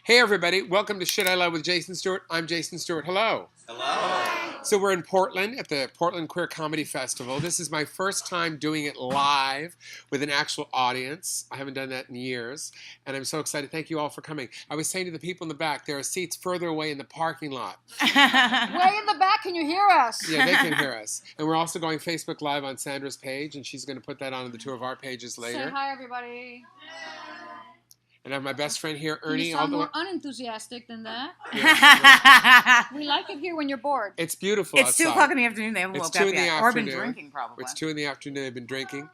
Hey everybody, welcome to Shit I Love with Jason Stewart. I'm Jason Stewart. Hello. Hello. So we're in Portland at the Portland Queer Comedy Festival. This is my first time doing it live with an actual audience. I haven't done that in years, and I'm so excited. Thank you all for coming. I was saying to the people in the back, there are seats further away in the parking lot. Way in the back, can you hear us? Yeah, they can hear us. And we're also going Facebook Live on Sandra's page, and she's going to put that on the two of our pages later. Say hi, everybody. And I have my best friend here, Ernie. You sound more unenthusiastic than that. Yeah, We like it here when you're bored. it's beautiful It's outside. 2 o'clock in the afternoon. They haven't It's woke 2 up in the yet. Or been afternoon. drinking, probably. It's 2 in the afternoon. They've been drinking.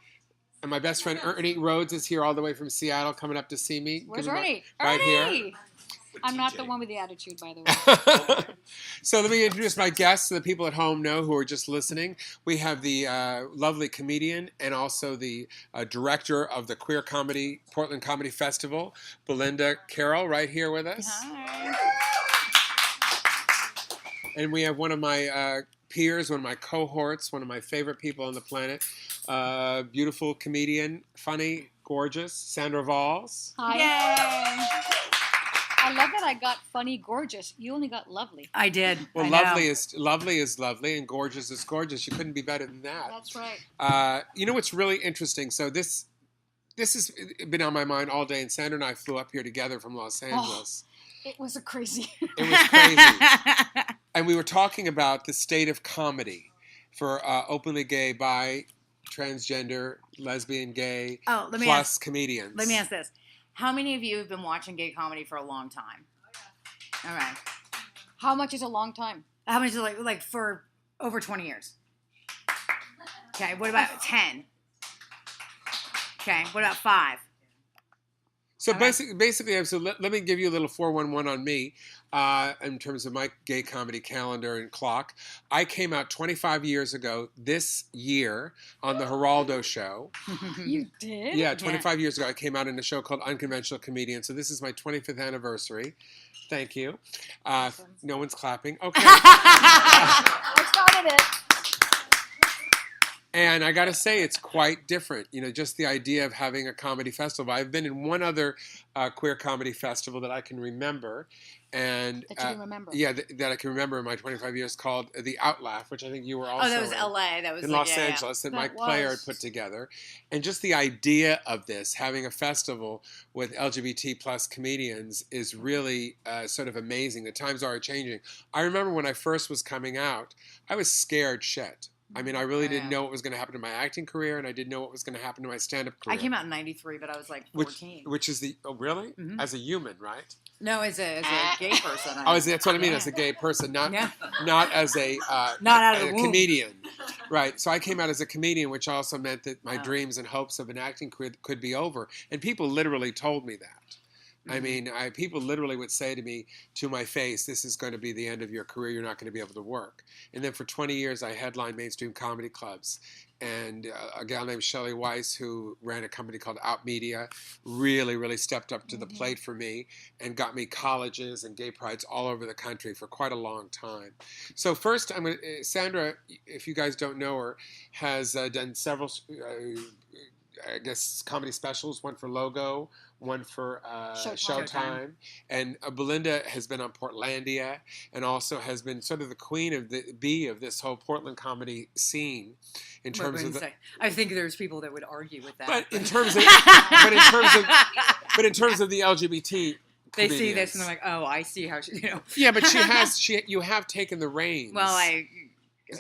And my best friend Ernie Rhodes is here all the way from Seattle coming up to see me. Where's Give him Ernie? right Ernie! here. I'm not the one with the attitude, by the way. So let me introduce my guests so the people at home know who are just listening. We have the lovely comedian and also the director of the Queer Comedy Portland Comedy Festival, Belinda Carroll, right here with us. Hi. And we have one of my peers, one of my cohorts, one of my favorite people on the planet, beautiful comedian, funny, gorgeous, Sandra Valls. Hi. Yay! I love that I got funny, gorgeous. You only got lovely. I did. Well, I lovely know. is lovely, and gorgeous is gorgeous. You couldn't be better than that. That's right. You know what's really interesting? So this has been on my mind all day, and Sandra and I flew up here together from Los Angeles. It was a crazy. It was crazy. And we were talking about the state of comedy for openly gay, bi, transgender, lesbian, gay, plus comedians. Let me ask this. How many of you have been watching gay comedy for a long time? All right. How much is a long time? How much is it like for over 20 years? Okay, what about 10? Okay, what about 5? So Okay. basically, so let me give you a little 411 on me in terms of my gay comedy calendar and clock. I came out 25 years ago this year on the Geraldo show. You did? Yeah, 25 years ago, I came out in a show called Unconventional Comedian. So this is my 25th anniversary. Thank you. No one's clapping. Okay. I started it. And I got to say, it's quite different. You know, just the idea of having a comedy festival. I've been in one other queer comedy festival that I can remember. And That you can remember. Yeah, that I can remember in my 25 years, called the Outlaugh, which I think you were also Oh, that was L.A. That was in like, Los Angeles that Mike That Player was. had put together. And just the idea of this, having a festival with LGBT plus comedians, is really sort of amazing. The times are changing. I remember when I first was coming out, I was scared shit. I mean, I really didn't know what was going to happen to my acting career, and I didn't know what was going to happen to my stand-up career. I came out in 93, but I was like 14. Which is the, oh, really? Mhm. As a human, right? No, as a gay person. That's what I mean, as a gay person, not as a, Not out of the womb. comedian. Right. So I came out as a comedian, which also meant that my dreams and hopes of an acting career could be over. And people literally told me that. I mean, people literally would say to me, to my face, this is going to be the end of your career. You're not going to be able to work. And then for 20 years, I headlined mainstream comedy clubs. And a gal named Shelley Weiss, who ran a company called Out Media, really, really stepped up to the plate for me and got me colleges and gay prides all over the country for quite a long time. So first, Sandra, if you guys don't know her, has done several, I guess, comedy specials, one for Logo, one for Showtime. And Belinda has been on Portlandia and also has been sort of the queen of this whole Portland comedy scene in terms of I think there's people that would argue with that. but in terms of the LGBT they see comedians. this and they're like, oh, I see how she, Yeah, but you have taken the reins. Well,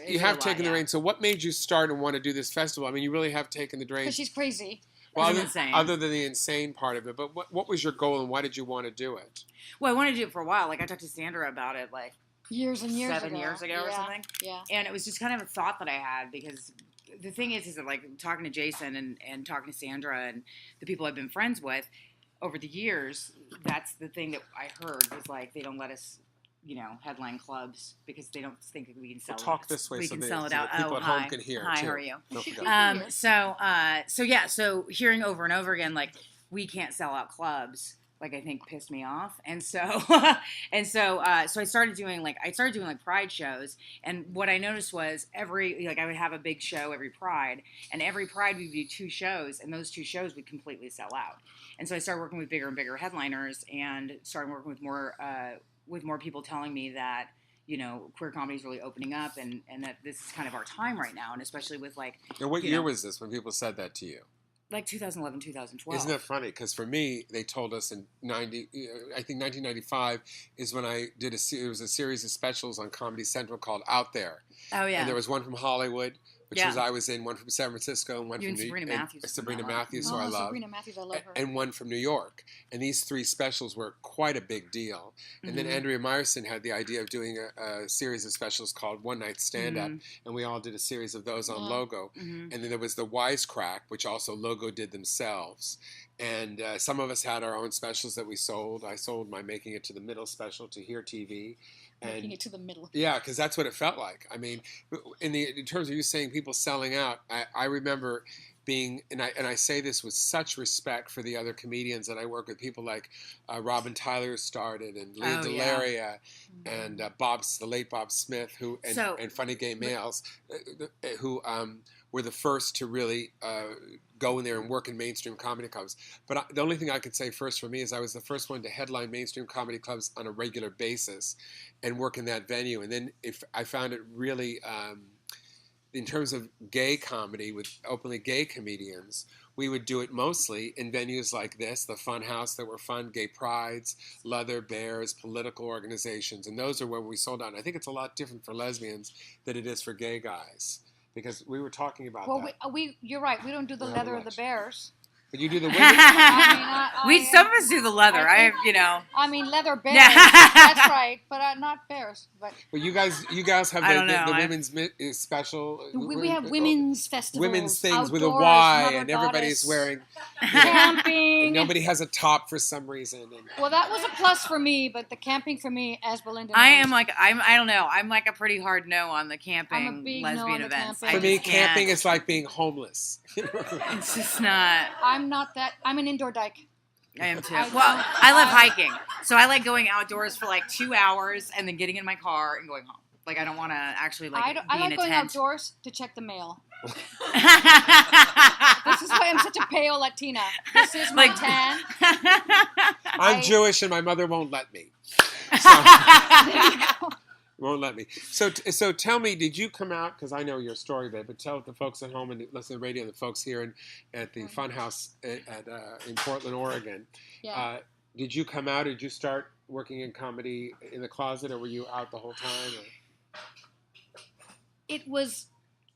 you have taken the reins. So what made you start and want to do this festival? I mean, you really have taken the reins. Because she's crazy. Well, insane. Other than the insane part of it, but what was your goal and why did you want to do it? Well, I wanted to do it for a while. Like, I talked to Sandra about it, like, Years and years 7 years ago or something. Yeah. And it was just kind of a thought that I had because the thing is that, like, talking to Jason and talking to Sandra and the people I've been friends with over the years, that's the thing that I heard was, like, they don't let us, headline clubs because they don't think that we can sell it. Talk this way so sell it the out. people at Hi. home can hear. Hi, too. how are you? Don't forget. So hearing over and over again, like, we can't sell out clubs like I think pissed me off, and so so I started doing like Pride shows, and what I noticed was I would have a big show every Pride, and every Pride we would do 2 shows, and those 2 shows would completely sell out, and so I started working with bigger and bigger headliners, and started working with more people telling me that, you know, queer comedy is really opening up, and that this is kind of our time right now, and especially with like. And what year was this when people said that to you? Like 2011, 2012. Isn't that funny? Because for me, they told us in I think 1995 is when I did it was a series of specials on Comedy Central called Out There. Oh yeah. And there was one from Hollywood, which Yeah. I was in, one from San Francisco, and one You from and Sabrina Matthews. Sabrina Matthews, who I love. Sabrina Matthews, I love her. And one from New York. And these 3 specials were quite a big deal. And then Andrea Meyerson had the idea of doing a series of specials called One Night Stand Up. And we all did a series of those on Logo. And then there was the Wisecrack, which also Logo did themselves. And some of us had our own specials that we sold. I sold my Making It to the Middle special to Hear TV. Making it to the middle. Yeah, because that's what it felt like. I mean, in terms of you saying people selling out, I remember being, and I say this with such respect for the other comedians that I work with, people like Robin Tyler started, and Leah Delaria, and the late Bob Smith, and Funny Gay Males, who were the first to really go in there and work in mainstream comedy clubs. But the only thing I could say first for me is I was the first one to headline mainstream comedy clubs on a regular basis and work in that venue. And then if I found it really, in terms of gay comedy with openly gay comedians, we would do it mostly in venues like this, the Fun House that were fun, gay prides, leather bears, political organizations. And those are where we sold out. And I think it's a lot different for lesbians than it is for gay guys. Because we were talking about that. You're right. We don't do the leather of the bears. But you do the women. Some of us do the leather. I mean, leather bears. That's right, but not bears. But you guys have the women's special. We have women's festivals, women's things outdoors, with a Y, Mother and everybody's Goddess, wearing camping. And nobody has a top for some reason. Well, that was a plus for me, but the camping for me, as Belinda knows, I don't know. I'm like a pretty hard no on the camping I'm a big no lesbian on the events. camping. For me, camping is like being homeless. It's just not. I'm not that. I'm an indoor dyke. I am too. Well, I love hiking, so I like going outdoors for like 2 hours and then getting in my car and going home. Like I don't want to actually like. I like going outdoors to check the mail. This is why I'm such a pale Latina. This is my tan. I'm Jewish and my mother won't let me. So, won't let me. So tell me, did you come out? Because I know your story, babe. But tell the folks at home and listen to the radio, the folks here at the Funhouse in Portland, Oregon. Yeah. Did you come out? Or did you start working in comedy in the closet, or were you out the whole time? Or? It was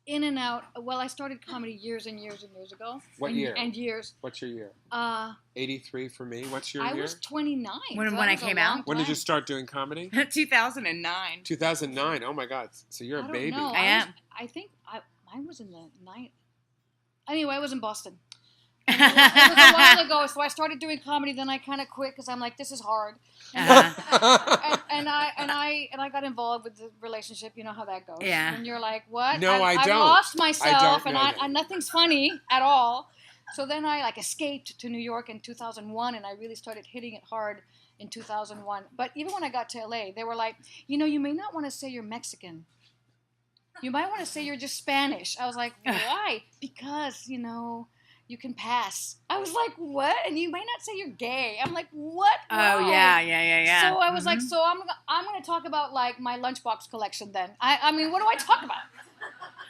in and out. Well, I started comedy years and years and years ago. What year? And years. What's your year? 83 for me. What's your year? I was 29. When I came out? When did you start doing comedy? 2009. 2009. Oh my God. So you're a baby. Know. I am. I think mine was in the night. Anyway, I was in Boston. It was a while ago, so I started doing comedy. Then I kind of quit because I'm like, this is hard. And I got involved with the relationship. You know how that goes. Yeah. And you're like, what? No, I don't. I lost myself, and nothing's funny at all. So then I escaped to New York in 2001, and I really started hitting it hard in 2001. But even when I got to LA, they were like, you may not want to say you're Mexican. You might want to say you're just Spanish. I was like, why? Because, you can pass. I was like, what? And you might not say you're gay. I'm like, what? Oh, Why? yeah. So I was like, so I'm going to talk about my lunchbox collection then. I mean, what do I talk about?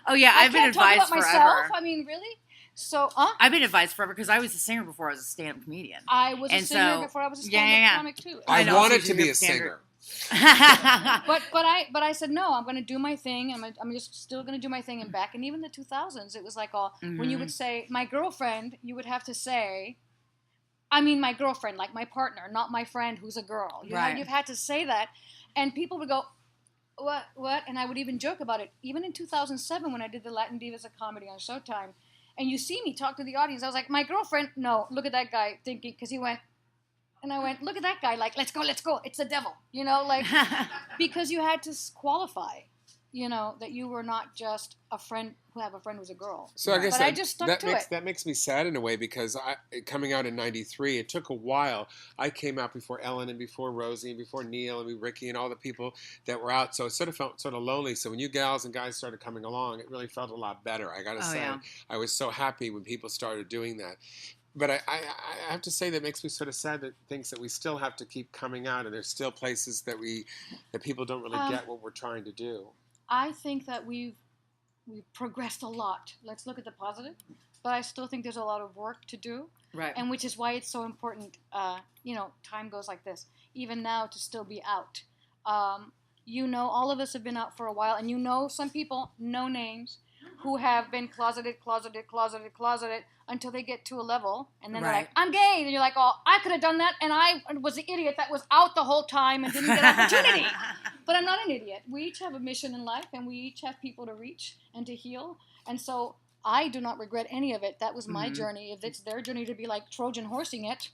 Oh, yeah, I've been advised forever. Myself? I mean, really? So, I've been advised forever because I was a singer before I was a stand-up comedian. I was a singer before I was a stand-up comic too. I wanted to be a singer. but I said no. I'm going to do my thing. I'm just still going to do my thing. And back in even the 2000s, it was like when you would say my girlfriend, you would have to say, I mean my girlfriend, like my partner, not my friend who's a girl. You've had to say that, and people would go, what? And I would even joke about it. Even in 2007, when I did the Latin Divas Comedy on Showtime, and you see me talk to the audience, I was like, my girlfriend. No, look at that guy thinking because he went. And I went, look at that guy, like, let's go, it's the devil, because you had to qualify. that you were not just a friend who have a friend who's a girl. So I guess I just stuck to it. That makes me sad in a way because coming out in '93, it took a while. I came out before Ellen and before Rosie and before Neil and Ricky and all the people that were out. So it sort of felt sort of lonely. So when you gals and guys started coming along, it really felt a lot better. I got to say, I was so happy when people started doing that. But I have to say that makes me sort of sad that things that we still have to keep coming out, and there's still places that people don't really get what we're trying to do. I think that we've progressed a lot. Let's look at the positive, but I still think there's a lot of work to do. Right. And which is why it's so important. Time goes like this. Even now, to still be out. All of us have been out for a while, and some people, no names, who have been closeted until they get to a level, and then they're like, I'm gay, and you're like, oh, I could have done that, and I was the idiot that was out the whole time and didn't get an opportunity. But I'm not an idiot. We each have a mission in life, and we each have people to reach and to heal, and so I do not regret any of it. That was my journey. If it's their journey to be like Trojan horsing it,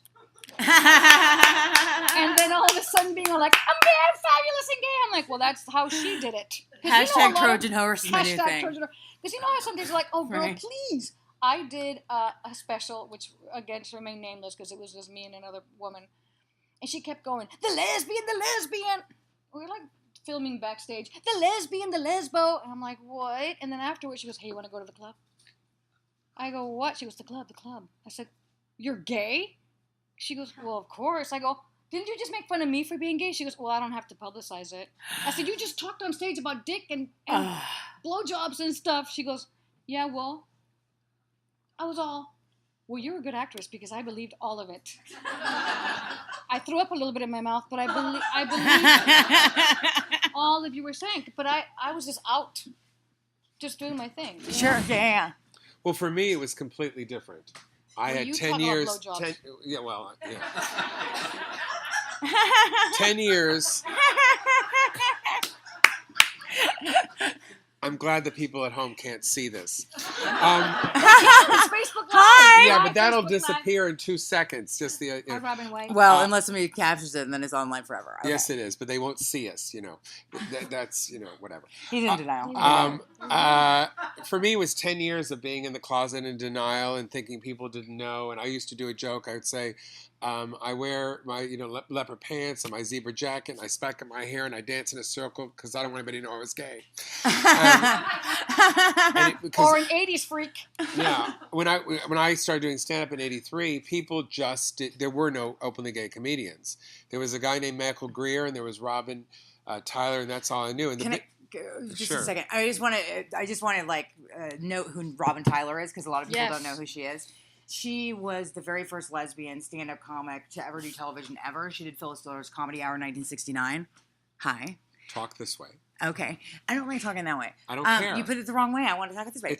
and then all of a sudden being like, I'm gay, I'm fabulous and gay. I'm like, well, that's how she did it. Hashtag Trojan horse is my new thing. Because how some days you're like, oh, girl, please. I did a special, which, again, should remain nameless because it was just me and another woman. And she kept going, the lesbian. We were like filming backstage. The lesbian, the lesbo. And I'm like, what? And then afterwards she goes, hey, you want to go to the club? I go, what? She goes, the club. I said, you're gay? She goes, well, of course. I go, didn't you just make fun of me for being gay? She goes, well, I don't have to publicize it. I said, you just talked on stage about dick and blowjobs and stuff. She goes, yeah, well. I was all, well, you're a good actress because I believed all of it. I threw up a little bit in my mouth, but I believed all of you were saying. But I was just out, just doing my thing. Sure, yeah. Well, for me, it was completely different. I had 10 years. 10 years. I'm glad the people at home can't see this. Hi. Yeah, but that'll disappear in 2 seconds. Just the. Robin White. Well, unless somebody captures it, and then it's online forever. Okay. Yes, it is, but they won't see us. That's whatever. He's in denial. For me, it was 10 years of being in the closet in denial and thinking people didn't know. And I used to do a joke. I would say, I wear my leopard pants and my zebra jacket, and I speck up my hair, and I dance in a circle because I don't want anybody to know I was gay. Or an 80s freak. Yeah. When I started doing stand-up in '83, people there were no openly gay comedians. There was a guy named Michael Greer, and there was Robin Tyler, and that's all I knew. And just a second. I just want to note who Robin Tyler is because a lot of people don't know who she is. She was the very first lesbian stand-up comic to ever do television ever. She did Phyllis Diller's Comedy Hour in 1969. Hi. Talk this way. Okay. I don't like talking that way. I don't care. You put it the wrong way. I want to talk it this way. I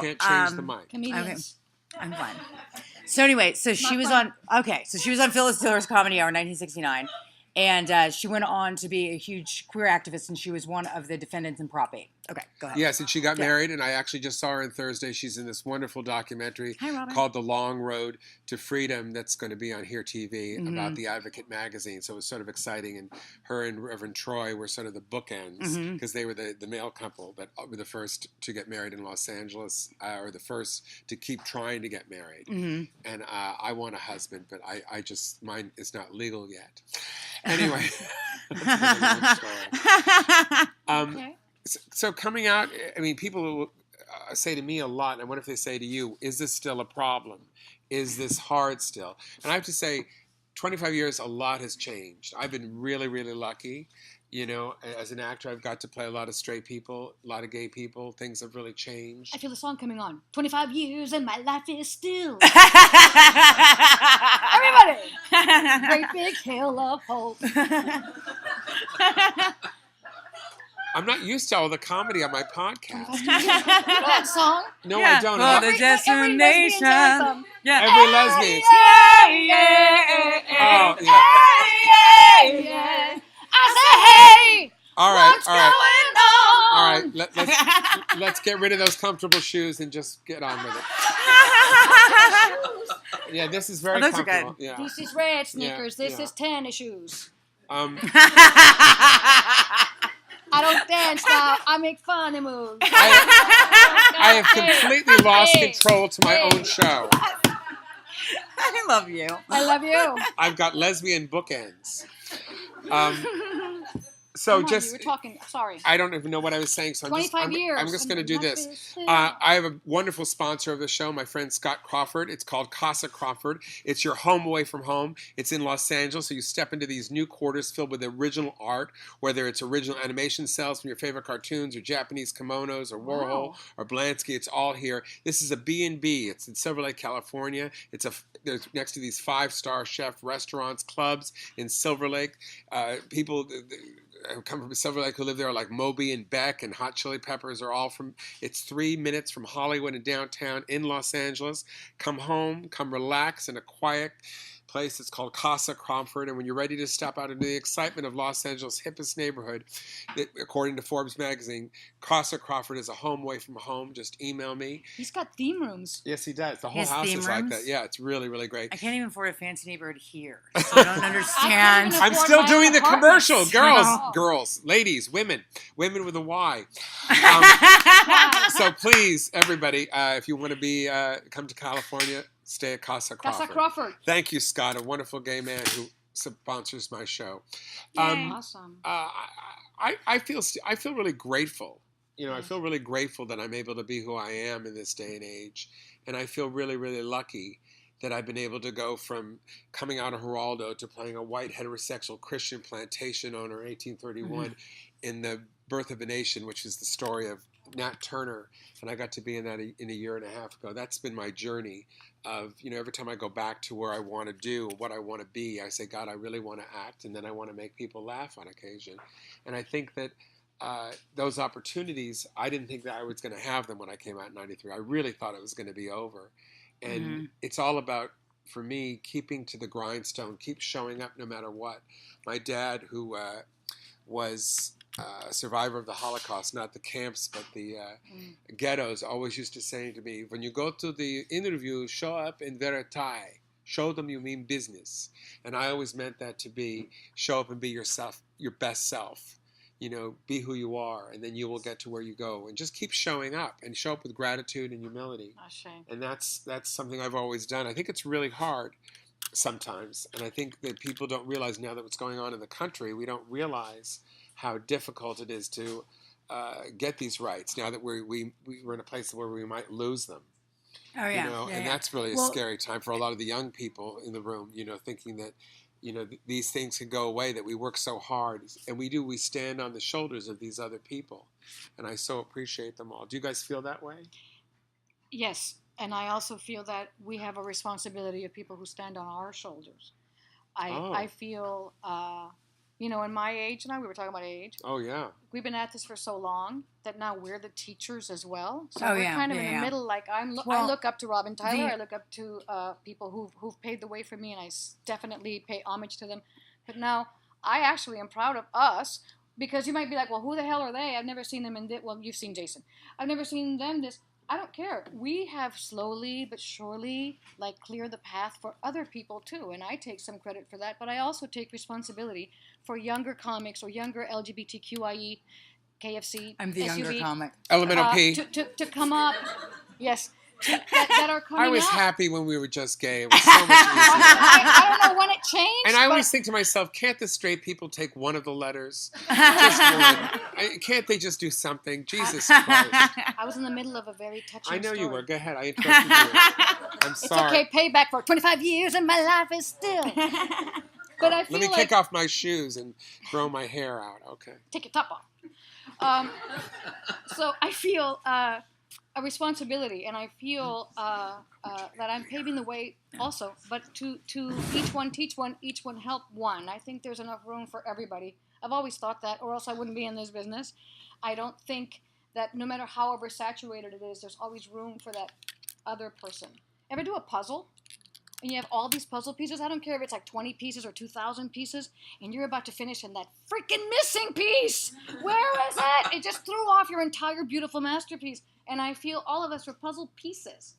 can't change the mic. Comedians. Okay. I'm fine. So anyway, she was on Phyllis Diller's Comedy Hour in 1969. And she went on to be a huge queer activist, and she was one of the defendants in Prop 8. Okay, go ahead. Yes, and she got married, and I actually just saw her on Thursday. She's in this wonderful documentary called The Long Road to Freedom that's going to be on Here TV about the Advocate magazine. So it was sort of exciting, and her and Reverend Troy were sort of the bookends because they were the male couple that were the first to get married in Los Angeles, or the first to keep trying to get married. And I want a husband, but I just, mine is not legal yet. Anyway, that's a long story. So coming out, I mean, people say to me a lot, and I wonder if they say to you, is this still a problem? Is this hard still? And I have to say, 25 years, a lot has changed. I've been really, really lucky. As an actor, I've got to play a lot of straight people, a lot of gay people. Things have really changed. I feel the song coming on. 25 years and my life is still. Everybody! Great big hill of hope. I'm not used to all the comedy on my podcast. You know that song? No, I don't. For the destination. Every lesbian. Oh, yeah. I say, hey, what's going on? All right, let's get rid of those comfortable shoes and just get on with it. Yeah, this is very comfortable. Yeah. This is red sneakers. This is tennis shoes. I don't dance now. I make funny moves. I have completely lost control to my own show. I love you. I love you. I've got lesbian bookends. So you were talking. Sorry. I don't even know what I was saying. So 25 years. I'm just going to do this. I have a wonderful sponsor of the show, my friend Scott Crawford. It's called Casa Crawford. It's your home away from home. It's in Los Angeles. So you step into these new quarters filled with original art, whether it's original animation cells from your favorite cartoons or Japanese kimonos or Warhol or Blansky. It's all here. This is a B&B. It's in Silver Lake, California. There's next to these 5-star chef restaurants, clubs in Silver Lake. People who come from Silver Lake who live there are like Moby and Beck and Hot Chili Peppers are all from, it's 3 minutes from Hollywood and downtown in Los Angeles. Come home, come relax in a quiet place. It's called Casa Crawford. And when you're ready to step out into the excitement of Los Angeles' hippest neighborhood, according to Forbes magazine, Casa Crawford is a home away from home. Just email me. He's got theme rooms. Yes, he does. The whole house is like that. Yeah, it's really, really great. I can't even afford a fancy neighborhood here. So I don't understand. I'm still doing the commercial. Girls, ladies, women with a Y. So please, everybody, if you want to be come to California, stay at Casa Crawford. Casa Crawford. Thank you, Scott, a wonderful gay man who sponsors my show. Awesome. I feel really grateful. I feel really grateful that I'm able to be who I am in this day and age, and I feel really, really lucky that I've been able to go from coming out of Geraldo to playing a white heterosexual Christian plantation owner in 1831 in The Birth of a Nation, which is the story of Nat Turner, and I got to be in that in a year and a half ago. That's been my journey of, every time I go back to where I want to do, what I want to be, I say, God, I really want to act, and then I want to make people laugh on occasion. And I think that those opportunities, I didn't think that I was going to have them when I came out in 93. I really thought it was going to be over. And it's all about, for me, keeping to the grindstone, keep showing up no matter what. My dad, who was a survivor of the Holocaust, not the camps, but the ghettos, always used to say to me, when you go to the interview, show up in verite. Show them you mean business. And I always meant that to be, show up and be yourself, your best self. Be who you are, and then you will get to where you go. And just keep showing up, and show up with gratitude and humility. And that's something I've always done. I think it's really hard sometimes, and I think that people don't realize now that what's going on in the country, we don't realize how difficult it is to get these rights now that we're in a place where we might lose them. Oh yeah, and that's really a scary time for a lot of the young people in the room. Thinking that these things can go away, that we work so hard, and we stand on the shoulders of these other people, and I so appreciate them all. Do you guys feel that way? Yes, and I also feel that we have a responsibility of people who stand on our shoulders. I feel, in my age now, we were talking about age. Oh, yeah. We've been at this for so long that now we're the teachers as well. So we're kind of in the middle. Like I look up to Robin Tyler. I look up to people who've paved the way for me, and I definitely pay homage to them. But now I actually am proud of us, because you might be like, well, who the hell are they? I've never seen them in this. Well, you've seen Jason. I've never seen them this. I don't care. We have slowly but surely cleared the path for other people too, and I take some credit for that. But I also take responsibility for younger comics or younger LGBTQIE, KFC, I'm the SUV, younger comic. Elemental P. To come up, yes, that are coming I was up. happy when we were just gay. It was so much easier. I don't know when it changed. And I always think to myself, can't the straight people take one of the letters? Just one. Can't they just do something? Jesus Christ. I was in the middle of a very touching I know story. you were. Go ahead. I interrupted you. I'm sorry. It's okay. Payback for 25 years and my life is still. But I feel Let me kick off my shoes and throw my hair out. Okay. Take your top off. So I feel a responsibility, and I feel that I'm paving the way also, but to each one teach one, each one help one. I think there's enough room for everybody. I've always thought that, or else I wouldn't be in this business. I don't think that no matter how oversaturated it is, there's always room for that other person. Ever do a puzzle? And you have all these puzzle pieces. I don't care if it's 20 pieces or 2,000 pieces, and you're about to finish, and that freaking missing piece, where is it? It just threw off your entire beautiful masterpiece. And I feel all of us are puzzle pieces.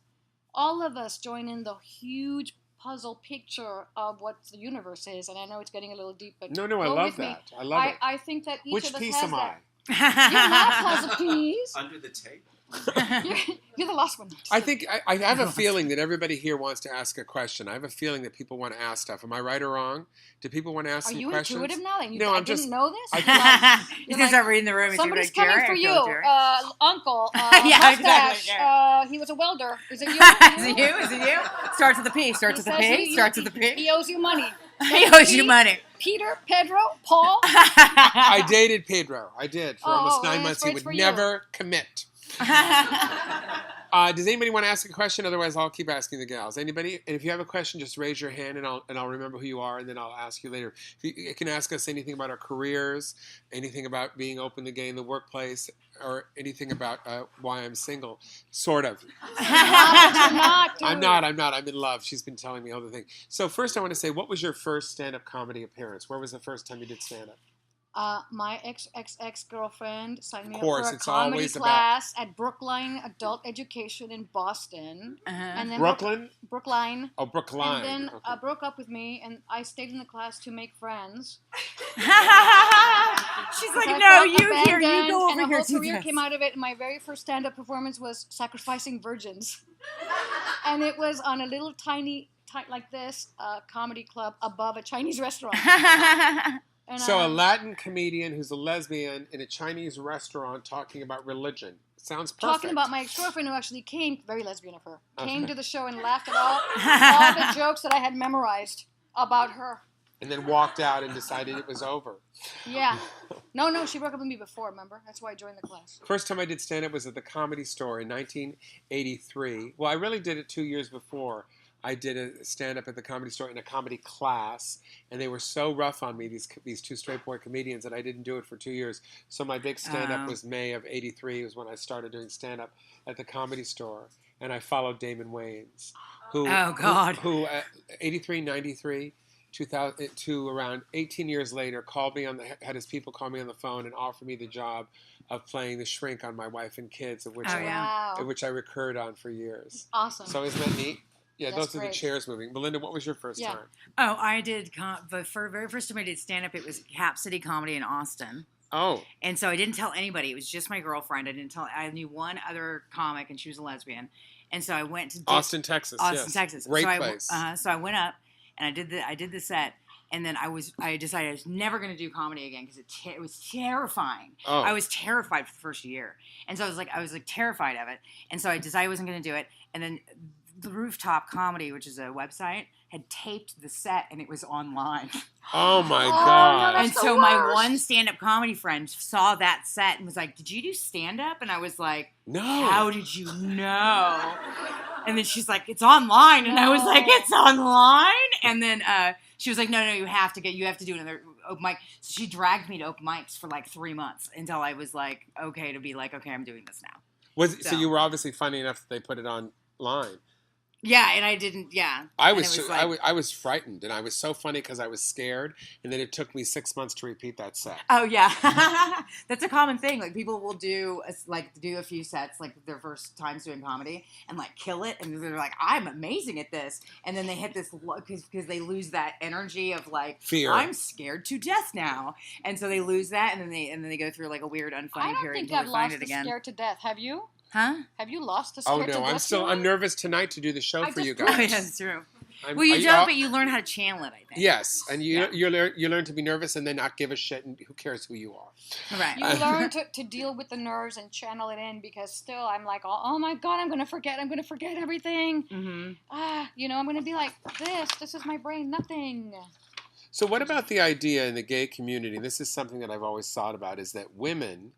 All of us join in the huge puzzle picture of what the universe is. And I know it's getting a little deep, but no, I love that. I love it. I think that each Which of us piece has am that. You're not puzzle piece. Under the table. You're the last one. I think I have a feeling that everybody here wants to ask a question. I have a feeling that people want to ask stuff. Am I right or wrong? Do people want to ask some questions? Are you intuitive now? That No, I I'm just. didn't know this. You just start reading the room. And Somebody's you're like, coming for you, Uncle. Yeah, mustache. exactly. He was a welder. Is it you? Is it you? Is it you? Starts with a P. Starts with a P. Starts with a P. He owes you money. He owes you money. Peter, Pedro, Paul. I dated Pedro. I did for almost 9 months. He would never commit. Does anybody want to ask a question? Otherwise, I'll keep asking the gals. Anybody? And if you have a question, just raise your hand, and I'll remember who you are, and then I'll ask you later. You can ask us anything about our careers, anything about being openly gay in the workplace, or anything about why I'm single. Sort of. I'm not. I'm in love. She's been telling me all the things. So first, I want to say, what was your first stand-up comedy appearance? Where was the first time you did stand-up? My ex-girlfriend signed me up course, for a it's comedy always class at Brookline Adult Education in Boston. And then Brooklyn? Brookline. Oh, Brookline. And then okay. broke up with me, and I stayed in the class to make friends. She's like, no, you here, you go over and here. And a whole career came out of it, and my very first stand-up performance was Sacrificing Virgins. And it was on a little tiny like this, comedy club above a Chinese restaurant. And, so a Latin comedian who's a lesbian in a Chinese restaurant talking about religion. Sounds perfect. Talking about my ex-girlfriend who actually came, very lesbian of her, came to the show and laughed at all the jokes that I had memorized about her. And then walked out and decided it was over. Yeah. No, she broke up with me before, remember? That's why I joined the class. First time I did stand-up was at the Comedy Store in 1983. Well, I really did it 2 years before. I did a stand-up at the Comedy Store in a comedy class, and they were so rough on me, these two straight boy comedians, that I didn't do it for 2 years. So my big stand-up was May of '83, was when I started doing stand-up at the Comedy Store, and I followed Damon Wayans, who 83, 93, 2000 to around 18 years later called me had his people call me on the phone and offer me the job of playing the shrink on My Wife and Kids, of which I recurred on for years. Awesome. So isn't that neat? Yeah, That's those are great. the chairs moving. Belinda, what was your first time? Oh, I did, the very first time I did stand-up, it was Cap City Comedy in Austin. Oh. And so I didn't tell anybody. It was just my girlfriend. I knew one other comic, and she was a lesbian. And so I went to Austin, Texas. Texas. Great place. So I went up, and I did the set. And then I decided I was never going to do comedy again because it was terrifying. Oh. I was terrified for the first year. And so I was like terrified of it. And so I decided I wasn't going to do it. And then the Rooftop Comedy, which is a website, had taped the set, and it was online. Oh my God. No, and so my one stand-up comedy friend saw that set and was like, "Did you do stand-up?" And I was like, "No. How did you know?" And then she's like, "It's online." And I was like, "It's online?" And then she was like, No, you have to do another open mic. So she dragged me to open mics for like 3 months until I was like, okay, I'm doing this now. So you were obviously funny enough that they put it online. Yeah, and I didn't. Yeah, I was frightened, and I was so funny because I was scared, and then it took me 6 months to repeat that set. Oh yeah, that's a common thing. Like people will do a few sets, like their first times doing comedy, and like kill it, and they're like, "I'm amazing at this," and then they hit this because they lose that energy of like fear. I'm scared to death now, and so they lose that, and then they go through like a weird unfunny period until they find it again. I don't think I've lost the scared to death. Have you? Huh? Have you lost the scared to death? I'm nervous tonight to do the show for you guys. Oh, yeah, that's true. Well, you don't, but you learn how to channel it, I think. Yes, and you learn to be nervous and then not give a shit, and who cares who you are. Right. You learn to deal with the nerves and channel it in, because still I'm like, oh my God, I'm going to forget everything. Mm-hmm. I'm going to be like, this is my brain, nothing. So what about the idea in the gay community, this is something that I've always thought about, is that women,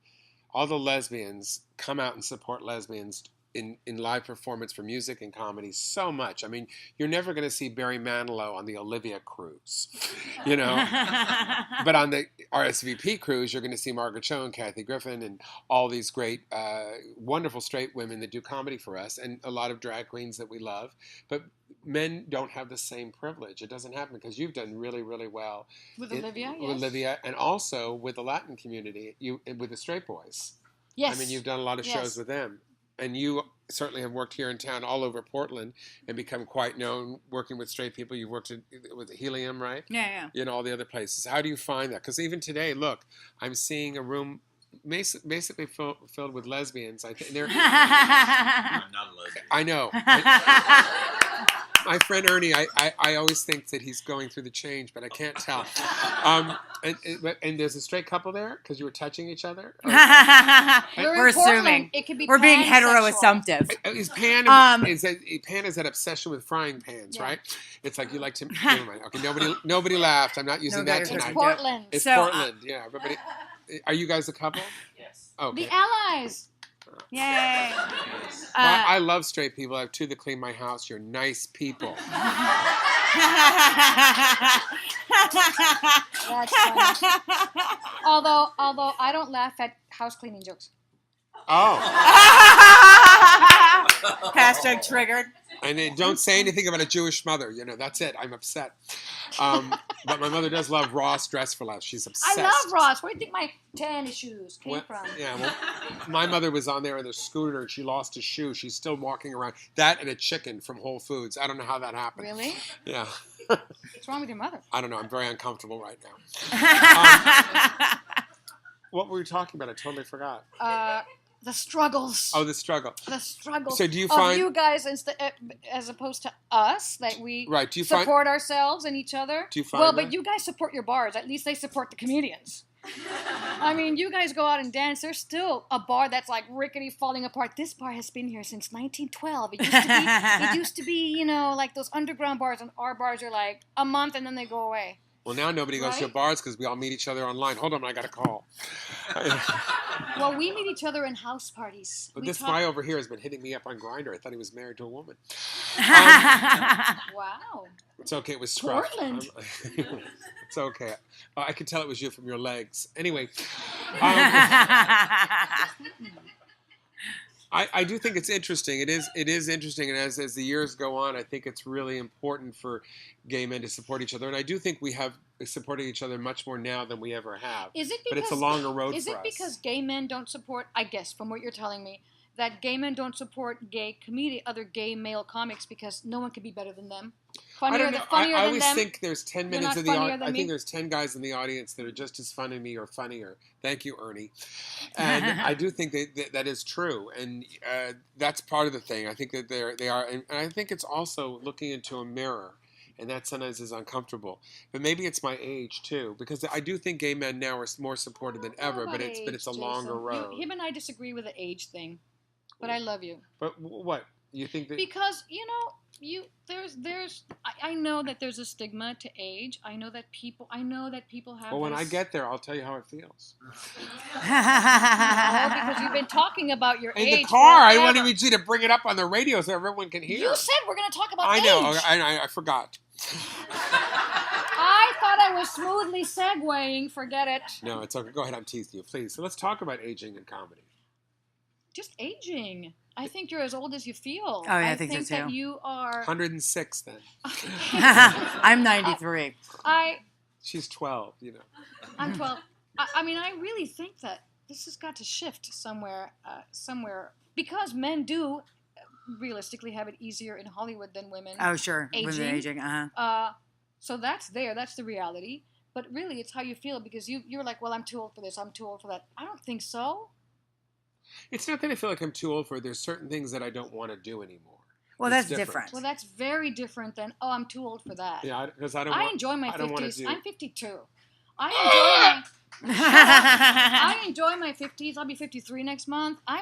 all the lesbians, come out and support lesbians in live performance for music and comedy so much. I mean, you're never going to see Barry Manilow on the Olivia cruise, But on the RSVP cruise, you're going to see Margaret Cho and Kathy Griffin and all these great, wonderful straight women that do comedy for us, and a lot of drag queens that we love. But men don't have the same privilege. It doesn't happen because you've done really, really well with Olivia, with Olivia, and also with the Latin community, with the straight boys. Yes. I mean, you've done a lot of shows with them. And you certainly have worked here in town all over Portland and become quite known working with straight people. You've worked with Helium, right? Yeah. All the other places. How do you find that? Because even today, look, I'm seeing a room basically filled with lesbians. I think they're. I'm not a lesbian. I know. My friend Ernie, I always think that he's going through the change, but I can't tell. And there's a straight couple there because you were touching each other. We're assuming. It could be We're being pansexual. hetero-assumptive. Is Pan is that obsession with frying pans, right? It's like you like to. Never mind. Okay, nobody laughed. I'm not using that It's tonight. Portland. It's So, Portland. Yeah, everybody. Are you guys a couple? Yes. Okay. The allies. Yay. Well, I love straight people. I have two that clean my house. You're nice people. That's funny. Although I don't laugh at house cleaning jokes. Oh. Hashtag triggered. And then don't say anything about a Jewish mother. That's it. I'm upset. But my mother does love Ross Dress for Less. She's obsessed. I love Ross. Where do you think my tennis shoes came from? Yeah, well, my mother was on there in the scooter and she lost a shoe. She's still walking around. That and a chicken from Whole Foods. I don't know how that happened. Really? Yeah. What's wrong with your mother? I don't know. I'm very uncomfortable right now. What were we talking about? I totally forgot. The struggles. Oh, the struggle. The struggles. So do you of find you guys as opposed to us that we do you support ourselves and each other? Do you find but you guys support your bars. At least they support the comedians. I mean, you guys go out and dance. There's still a bar that's like rickety, falling apart. This bar has been here since 1912. It used to be, like those underground bars, and our bars are like a month and then they go away. Well, now nobody goes to bars because we all meet each other online. Hold on, I got a call. Well, we meet each other in house parties. But this guy over here has been hitting me up on Grindr. I thought he was married to a woman. Wow. It's okay. It was scruff. Portland. It's okay. I could tell it was you from your legs. Anyway. I do think it's interesting. It is interesting, and as the years go on, I think it's really important for gay men to support each other. And I do think we have supported each other much more now than we ever have. Is it because, but it's a longer road for us. Is it because gay men don't support, I guess, from what you're telling me, that gay men don't support other gay male comics because no one could be better than them? I don't know. I always them? think there's 10 minutes not of the audience. I me? think there's 10 guys in the audience that are just as funny as me or funnier. Thank you, Ernie. And I do think that is true. And that's part of the thing. I think that they are. And I think it's also looking into a mirror. And that sometimes is uncomfortable. But maybe it's my age, too. Because I do think gay men now are more supported than ever. But it's a longer road. Him and I disagree with the age thing. But I love you. But what? You think that... Because, I know that there's a stigma to age. I know that people have Well, when I get there, I'll tell you how it feels. because you've been talking about your age. In the car, forever. I wanted you to bring it up on the radio so everyone can hear. You said we're going to talk about age. I know. I forgot. I thought I was smoothly segueing. Forget it. No, it's okay. Go ahead. I'm teasing you, please. So let's talk about aging in comedy. Just aging. I think you're as old as you feel. Oh, yeah, I think so, too. That you are 106 then. I'm 93. She's 12, I'm 12. I mean, I really think that this has got to shift somewhere, because men do realistically have it easier in Hollywood than women. Oh, sure. Women aging, So that's there. That's the reality. But really, it's how you feel, because you're like, well, I'm too old for this. I'm too old for that. I don't think so. It's not that I feel like I'm too old for it. There's certain things that I don't want to do anymore. Well, that's different. Well, that's very different than, I'm too old for that. Yeah, because I enjoy my 50s. I'm 52. I enjoy my 50s. I'll be 53 next month. A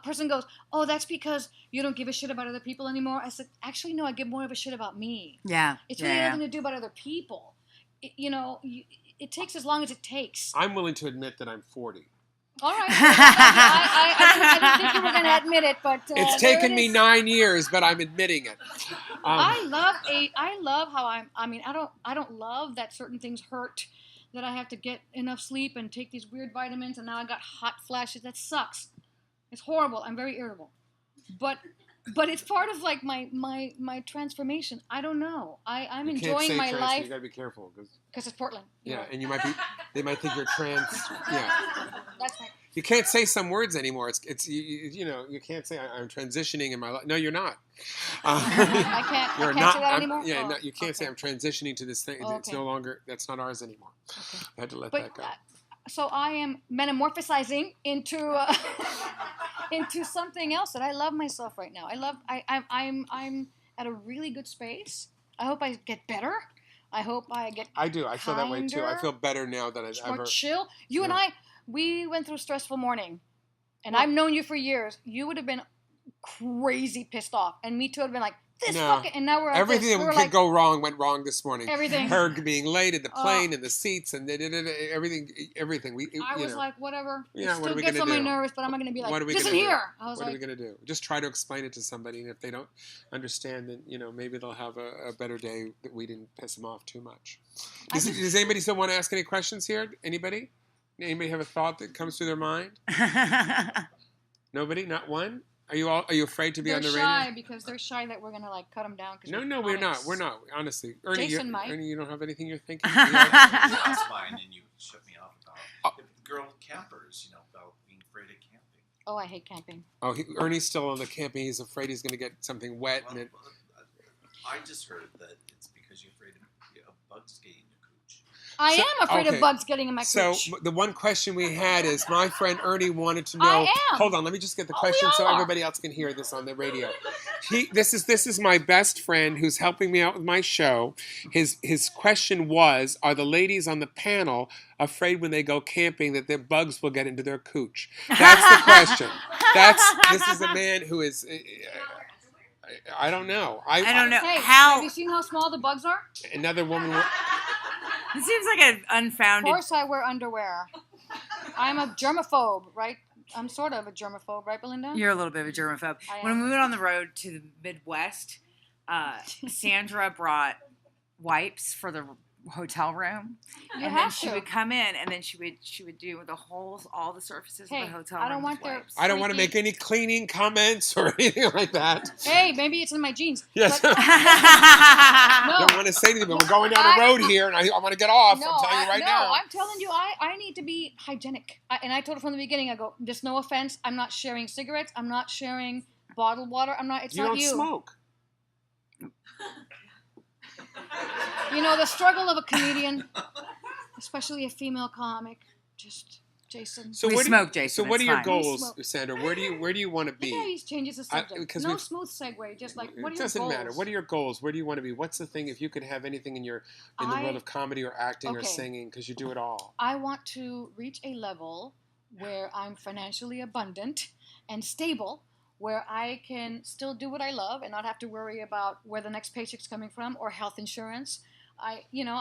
person goes, oh, that's because you don't give a shit about other people anymore. I said, actually, no, I give more of a shit about me. Yeah. It's really nothing to do about other people. It takes as long as it takes. I'm willing to admit that I'm 40. All right. I didn't think you were going to admit it, but it's taken me 9 years, but I'm admitting it. I love how I don't love that certain things hurt, that I have to get enough sleep and take these weird vitamins, and now I got hot flashes. That sucks. It's horrible. I'm very irritable. But it's part of like my transformation. I don't know. I'm enjoying my life. You gotta be careful because it's Portland. Yeah, and they might think you're trans. Yeah, that's right. You can't say some words anymore. You can't say I'm transitioning in my life. No, you're not. I can't say that anymore. No, you can't say I'm transitioning to this thing. Okay. It's no longer. That's not ours anymore. Okay. I had to let that go. I am metamorphosizing into into something else that I love myself right now. I'm at a really good space. I hope I get better. I hope I get I do. I feel that way too. I kinder, feel better now than I've more ever. chill. You and Yeah. I, we went through a stressful morning, and Well- I've known you for years. You would have been crazy pissed off, and me too would have been like, this No. fucking, and now we're at Everything this. that We're could like, go wrong went wrong this morning. everything. Her being late in the plane and the seats and everything. I was like, whatever. Yeah, It what are still we gets gonna on my do? nerves, but I'm not going to be like, What are we listen gonna do? here. I was What are we like, going to do? Just try to explain it to somebody, and if they don't understand, then maybe they'll have a better day that we didn't piss them off too much. Does anybody still want to ask any questions here? Anybody? Anybody have a thought that comes through their mind? Nobody? Not one? Are you afraid to be they're on the shy radio? because they're shy that we're going to like cut them down. No, we're not. We're not. Honestly, Ernie, Jason might. Ernie, you don't have anything you're thinking. That's fine, and you shut me off about girl campers, about being afraid of camping. Oh, I hate camping. Ernie's still on the camping. He's afraid he's going to get something wet. Well, I just heard that it's because you're afraid of bugs getting in your cooch. I am afraid okay. of bugs getting in my So cooch. the one question we had is my friend Ernie wanted to know. I am. Hold on, let me just get the Oh, question we so all are. everybody else can hear this on the radio. This is my best friend who's helping me out with my show. His question was: are the ladies on the panel afraid when they go camping that their bugs will get into their cooch? That's the question. This is a man who is. I don't know. I don't know Hey, how. have you seen how small the bugs are? Another woman. It seems like an Of unfounded. course I wear underwear. I'm a germaphobe, right? I'm sort of a germaphobe, right, Belinda? You're a little bit of a germaphobe. I When am. we went on the road to the Midwest, Sandra brought wipes for the hotel room, You and then have she to. would come in, and then she would do all the surfaces Hey, of the hotel I room don't want with their- wipes. I don't want to make any cleaning comments or anything like that. Hey, maybe it's in my jeans. Yes. But, I no, don't want to say anything, but we're going down the road here, and I want to get off. no, I'm telling you right now. I'm telling you, I need to be hygienic. And I told her from the beginning, I go, just no offense, I'm not sharing cigarettes, I'm not sharing bottled water, it's You not don't you. smoke. The struggle of a comedian, especially a female comic, just Jason. So We what smoke, Jason, So what it's are your fine. goals, We smoke. Sandra? Where do you want to Look how be? he changes the subject. because No we've- smooth segue, just like, what are It your doesn't goals? matter. What are your goals? Where do you want to be? What's the thing? If you could have anything in the world of comedy or acting or Okay. singing, because you do it all. I want to reach a level where I'm financially abundant and stable, where I can still do what I love and not have to worry about where the next paycheck's coming from or health insurance. I'm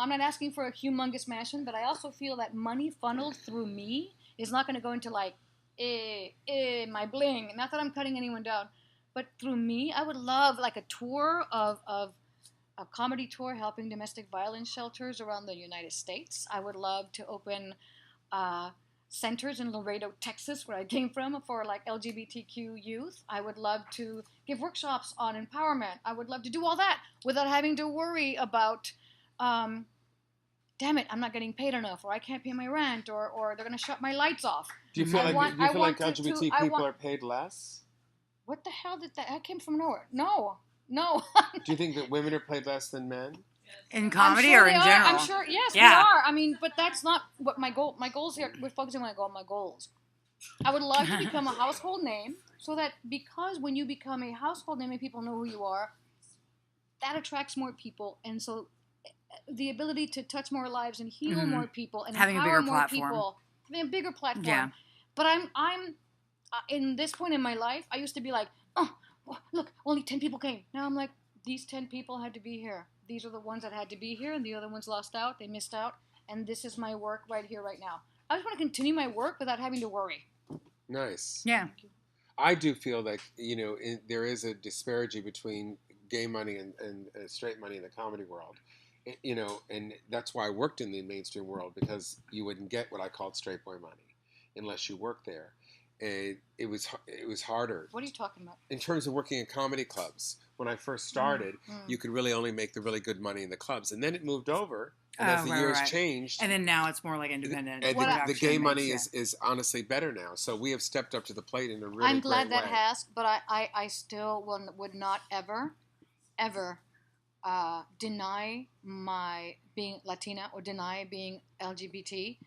not asking for a humongous mansion, but I also feel that money funneled through me is not going to go into like, my bling. Not that I'm cutting anyone down, but through me, I would love like a tour of a comedy tour helping domestic violence shelters around the United States. I would love to open centers in Laredo, Texas, where I came from, for like LGBTQ youth. I would love to give workshops on empowerment. I would love to do all that without having to worry about, damn it, I'm not getting paid enough, or I can't pay my rent, or they're going to shut my lights off. Do you feel I like want- do you I feel like want to- LGBT I people want- are paid less? What the hell did that? That came from nowhere. No. Do you think that women are paid less than men? In I'm comedy sure or they in are. general? I'm sure, yes, Yeah. we are. I mean, but that's not what my goals here. We're focusing on my goals. I would love to become a household name, so that because when you become a household name and people know who you are, that attracts more people, and so the ability to touch more lives and heal Mhm. more people and Having a empower bigger more platform. people, having a bigger platform. Yeah. But I'm in this point in my life, I used to be like, oh, look, only 10 people came. Now I'm like, these 10 people had to be here. These are the ones that had to be here, and the other ones lost out. They missed out, and this is my work right here, right now. I just want to continue my work without having to worry. Nice. Yeah. I do feel like there is a disparity between gay money and straight money in the comedy world. And that's why I worked in the mainstream world, because you wouldn't get what I called straight boy money unless you worked there. And it was harder. What are you talking about? In terms of working in comedy clubs, when I first started, you could really only make the really good money in the clubs, and then it moved over. And as the years changed, And then now it's more like independent. and the production gay makes, money yeah. is honestly better now. So we have stepped up to the plate in a really I'm glad great that way. has, but I still would not ever deny my being Latina or deny being LGBT.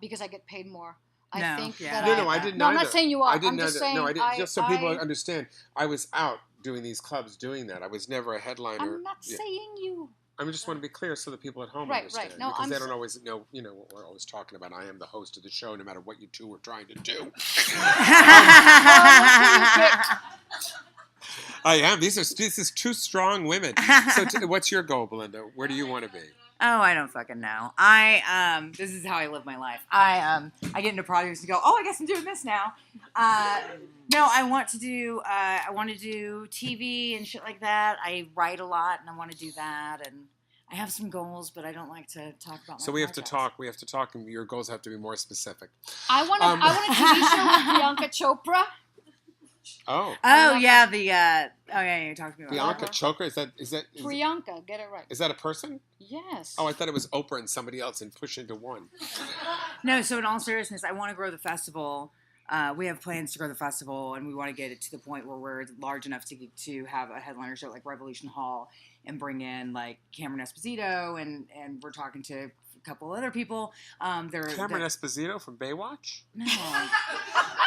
because I get paid more. No, I think yeah. that No, I didn't No, I'm either. not saying you are. I didn't I'm just either. saying. No, I didn't. Just so people I, understand, I was out doing these clubs doing that. I was never a headliner. I'm not saying you. I just want to be clear so that people at home Right, understand. right. No, because I'm they don't always know, what we're always talking about. I am the host of the show, no matter what you two were trying to do. I am. This is two strong women. So what's your goal, Belinda? Where do you want to be? Oh, I don't fucking know. This is how I live my life. I get into projects and go, oh, I guess I'm doing this now. No, I want to do TV and shit like that. I write a lot and I want to do that, and I have some goals, but I don't like to talk about my So we have to projects. talk, and your goals have to be more specific. I want a TV show with Priyanka Chopra. Oh, Yeah, you talked to me about Bianca Chopra, is that Priyanka, get it right. is that a person? Yes. Oh, I thought it was Oprah and somebody else and push into one. No, so in all seriousness, I want to grow the festival. We have plans to grow the festival, and we want to get it to the point where we're large enough to have a headliner show like Revolution Hall and bring in like Cameron Esposito, and we're talking to a couple other people. Cameron Esposito from Baywatch? No.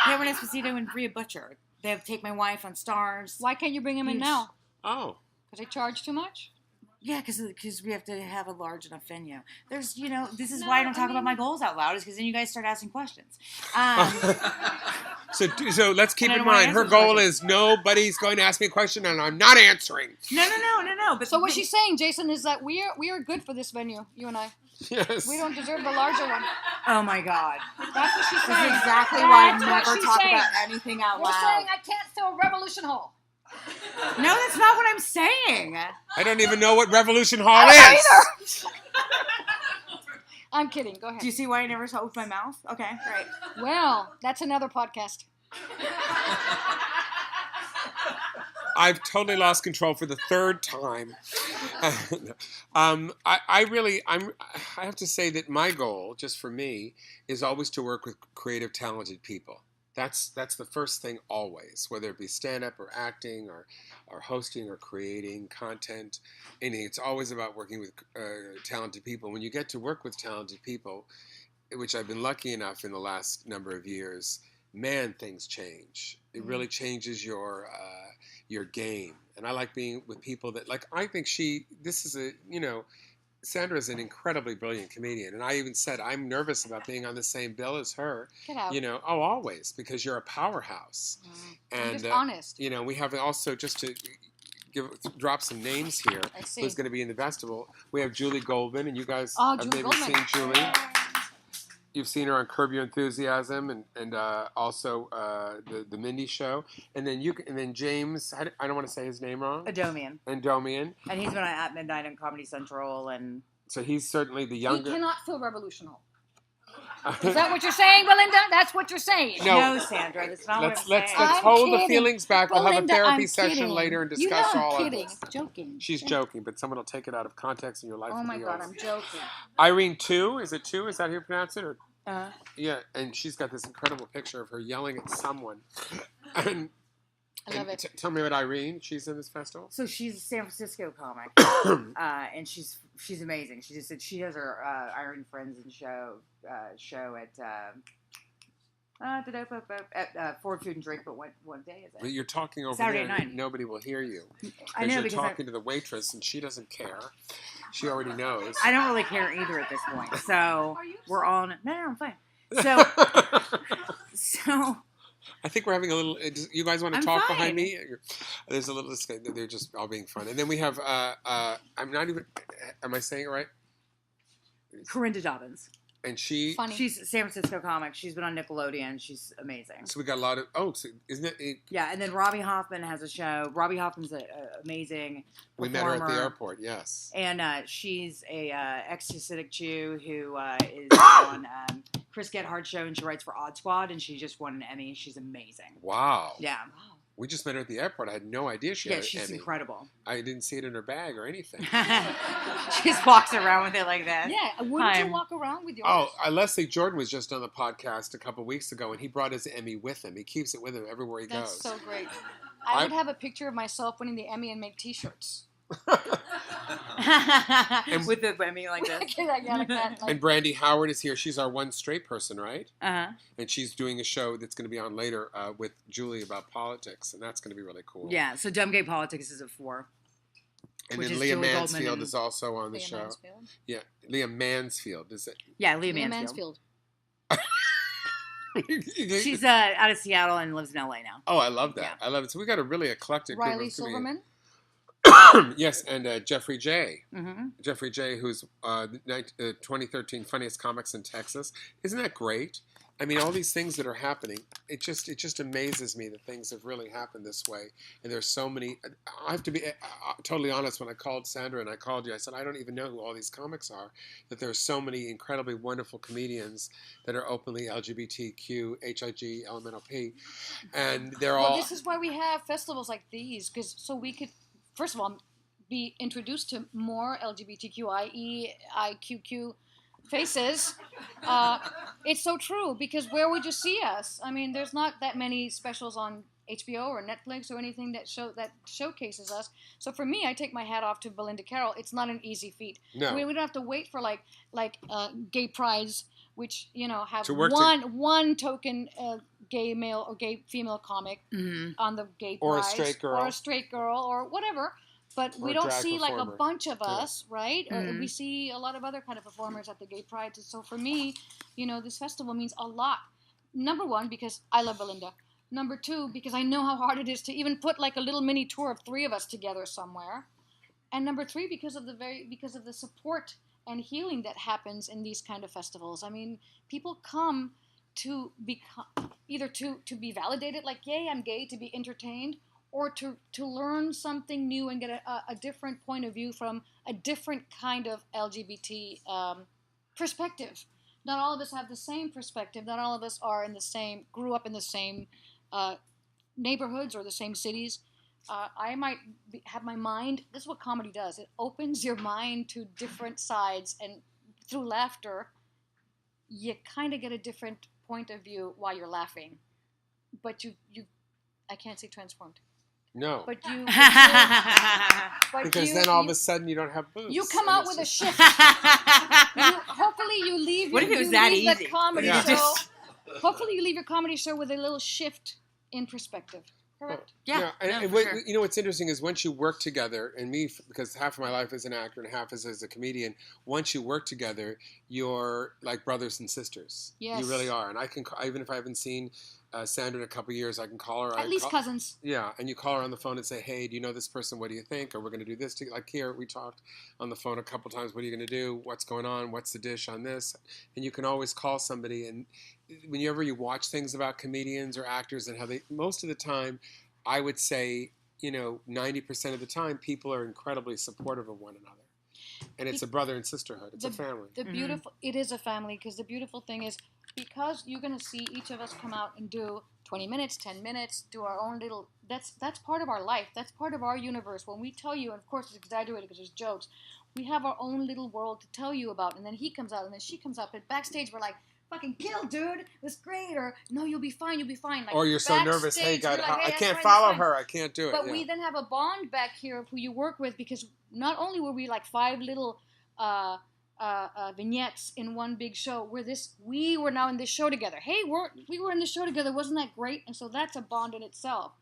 Cameron Esposito and Rhea Butcher. They have Take My Wife on Stars. Why can't you bring him in now? Oh. Because they charge too much? Yeah, because we have to have a large enough venue. There's, this is why I don't talk about my goals out loud, is because then you guys start asking questions. So let's keep in mind, her goal is nobody's going to ask me a question and I'm not answering. No. But so what she's saying, Jason, is that we are good for this venue, you and I. Yes. We don't deserve the larger one. Oh my God. That's what she's saying. This is exactly why I That's what never she's talk saying. about anything out You're loud. saying I can't fill Revolution Hall. No, that's not what I'm saying. I don't even know what Revolution Hall is. I'm kidding. Go ahead. Do you see why I never opened my mouth? Okay, right. Well, that's another podcast. I've totally lost control for the third time. I have to say that my goal, just for me, is always to work with creative, talented people. That's the first thing always, whether it be stand-up or acting or hosting or creating content. Anything. It's always about working with talented people. When you get to work with talented people, which I've been lucky enough in the last number of years, man, things change. It really changes your game. And I like being with people that, like, I think Sandra's an incredibly brilliant comedian. And I even said, I'm nervous about being on the same bill as her. Get out. Always, because you're a powerhouse. I'm And, just honest. we have also, just to drop some names here, I see. who's going to be in the festival. We have Julie Goldman, and you guys Oh, have Julie maybe Goldman. seen Julie. You've seen her on Curb Your Enthusiasm and also the Mindy Show, and then James. I don't want to say his name wrong. Adomian. And he's been on At Midnight on Comedy Central, and so he's certainly the He younger. cannot fill Revolution Hall. Is that what you're saying, Belinda? That's what you're saying. No. Sandra, that's not what I'm Let's saying. I'm hold the kidding. feelings back. We'll have a Belinda, therapy I'm session kidding. later and You know discuss I'm all kidding. of this. Joking. She's joking, but someone will take it out of context and your life. Oh will my be God, over. I'm joking. Irene 2, is it 2? Is that how you pronounce it? Or Uh, yeah, and she's got this incredible picture of her yelling at someone. And, I love it. Tell me about Irene. She's in this festival. so she's a San Francisco comic, and she's amazing. She just said she does her Iron Friends and show at Ford Food and Drink. But what day is But it? you're talking over Saturday there. night. And nobody will hear you. I know You're because talking to the waitress, and she doesn't care. She already knows. I don't really care either at this point. So Are you we're on. No, I'm fine. So I think we're having a little. You guys want to I'm talk fine. behind me? There's a little. They're just all being fun, and then we have. I'm not even. Am I saying it right? Corinda Dobbins. And she. Funny. She's a San Francisco comic. She's been on Nickelodeon. She's amazing. So we got a lot of. Oh, so isn't it? Yeah, and then Robbie Hoffman has a show. Robbie Hoffman's an amazing We met her at the performer. airport. Yes. And she's a ex-Hasidic Jew who is on Chris Gethard's show, and she writes for Odd Squad, and she just won an Emmy. She's amazing. Wow. Yeah. We just met her at the airport. I had no idea she had an she's Emmy. incredible. I didn't see it in her bag or anything. She just walks around with it like that. Yeah, wouldn't Hi. you walk around with yours? Oh, Leslie Jordan was just on the podcast a couple weeks ago, and he brought his Emmy with him. He keeps it with him everywhere he That's goes. so great. I would have a picture of myself winning the Emmy and make T-shirts. With the women like this. And Brandy Howard is here. She's our one straight person, right? Uh-huh. And she's doing a show that's going to be on later with Julie about politics, and that's going to be really cool. Yeah, so Dumb Gay Politics is at 4. And Which then is Leah Julie Mansfield Goldman is also on the show. Mansfield? Yeah, Leah Mansfield, is it? Yeah, Leah Mansfield. She's out of Seattle and lives in LA now. Oh, I love that. Yeah. I love it. So we got a really eclectic group Riley of comedians. Silverman? Yes, and Jeffrey J. Mm-hmm. Jeffrey J., who's 2013 Funniest Comics in Texas. Isn't that great? I mean, all these things that are happening, it just amazes me that things have really happened this way. And there's so many. I have to be totally honest. When I called Sandra and I called you, I said, I don't even know who all these comics are. That there's so many incredibly wonderful comedians that are openly LGBTQ, HIG, LMNOP. And they're all. Well, this is why we have festivals like these, so we could, first of all, be introduced to more LGBTQIE, IQQ faces. It's so true, because where would you see us? I mean, there's not that many specials on HBO or Netflix or anything that showcases us. So for me, I take my hat off to Belinda Carroll. It's not an easy feat. No. We don't have to wait for like gay prides, which have To work one token gay male or gay female comic on the gay Or a prize, straight girl. or whatever. But Or we a don't drag see like a performer. bunch of Yeah. us, right? Mhm. We see a lot of other kind of performers at the gay prides. So for me, this festival means a lot. Number one, because I love Belinda. Number two, because I know how hard it is to even put like a little mini tour of 3 of us together somewhere. And number three, because of the support and healing that happens in these kind of festivals. I mean, people come to either to be validated, like, yay, I'm gay, to be entertained, or to learn something new and get a different point of view from a different kind of LGBT perspective. Not all of us have the same perspective. Not all of us grew up in the same neighborhoods or the same cities. I might have my mind. This is what comedy does. It opens your mind to different sides, and through laughter, you kind of get a different point of view while you're laughing. But I can't say transformed. No. But Because then all of a sudden you don't have boobs. you come out with a shift. Hopefully you leave. What if it was that easy? The comedy Yeah. show. Hopefully you leave your comedy show with a little shift in perspective. Correct. Yeah. And for sure. what's interesting is once you work together, and me, because half of my life is an actor and half is as a comedian, once you work together, you're like brothers and sisters. Yes. You really are. And I can, even if I haven't seen Sandra in a couple of years, I can call her. At least cousins. Yeah, and you call her on the phone and say, hey, do you know this person? What do you think? Or we're going to do this. Like here, we talked on the phone a couple times. What are you going to do? What's going on? What's the dish on this? And you can always call somebody. And whenever you watch things about comedians or actors and how most of the time, I would say, 90% of the time, people are incredibly supportive of one another. And it's a brother and sisterhood. It's a family. It is a family, because the beautiful thing is, because you're going to see each of us come out and do 20 minutes, 10 minutes, do our own little, that's part of our life. That's part of our universe. When we tell you, and of course it's exaggerated because there's jokes, we have our own little world to tell you about. And then he comes out, and then she comes out. But backstage, we're like, fucking kill, dude. It was great. Or, no, you'll be fine. Like, or you're so nervous. Hey, God, like, I can't follow her. I can't do it. But we then have a bond back here of who you work with, because not only were we like 5 little vignettes in one big show, we were now in this show together. Hey, we were in the show together. Wasn't that great? And so that's a bond in itself.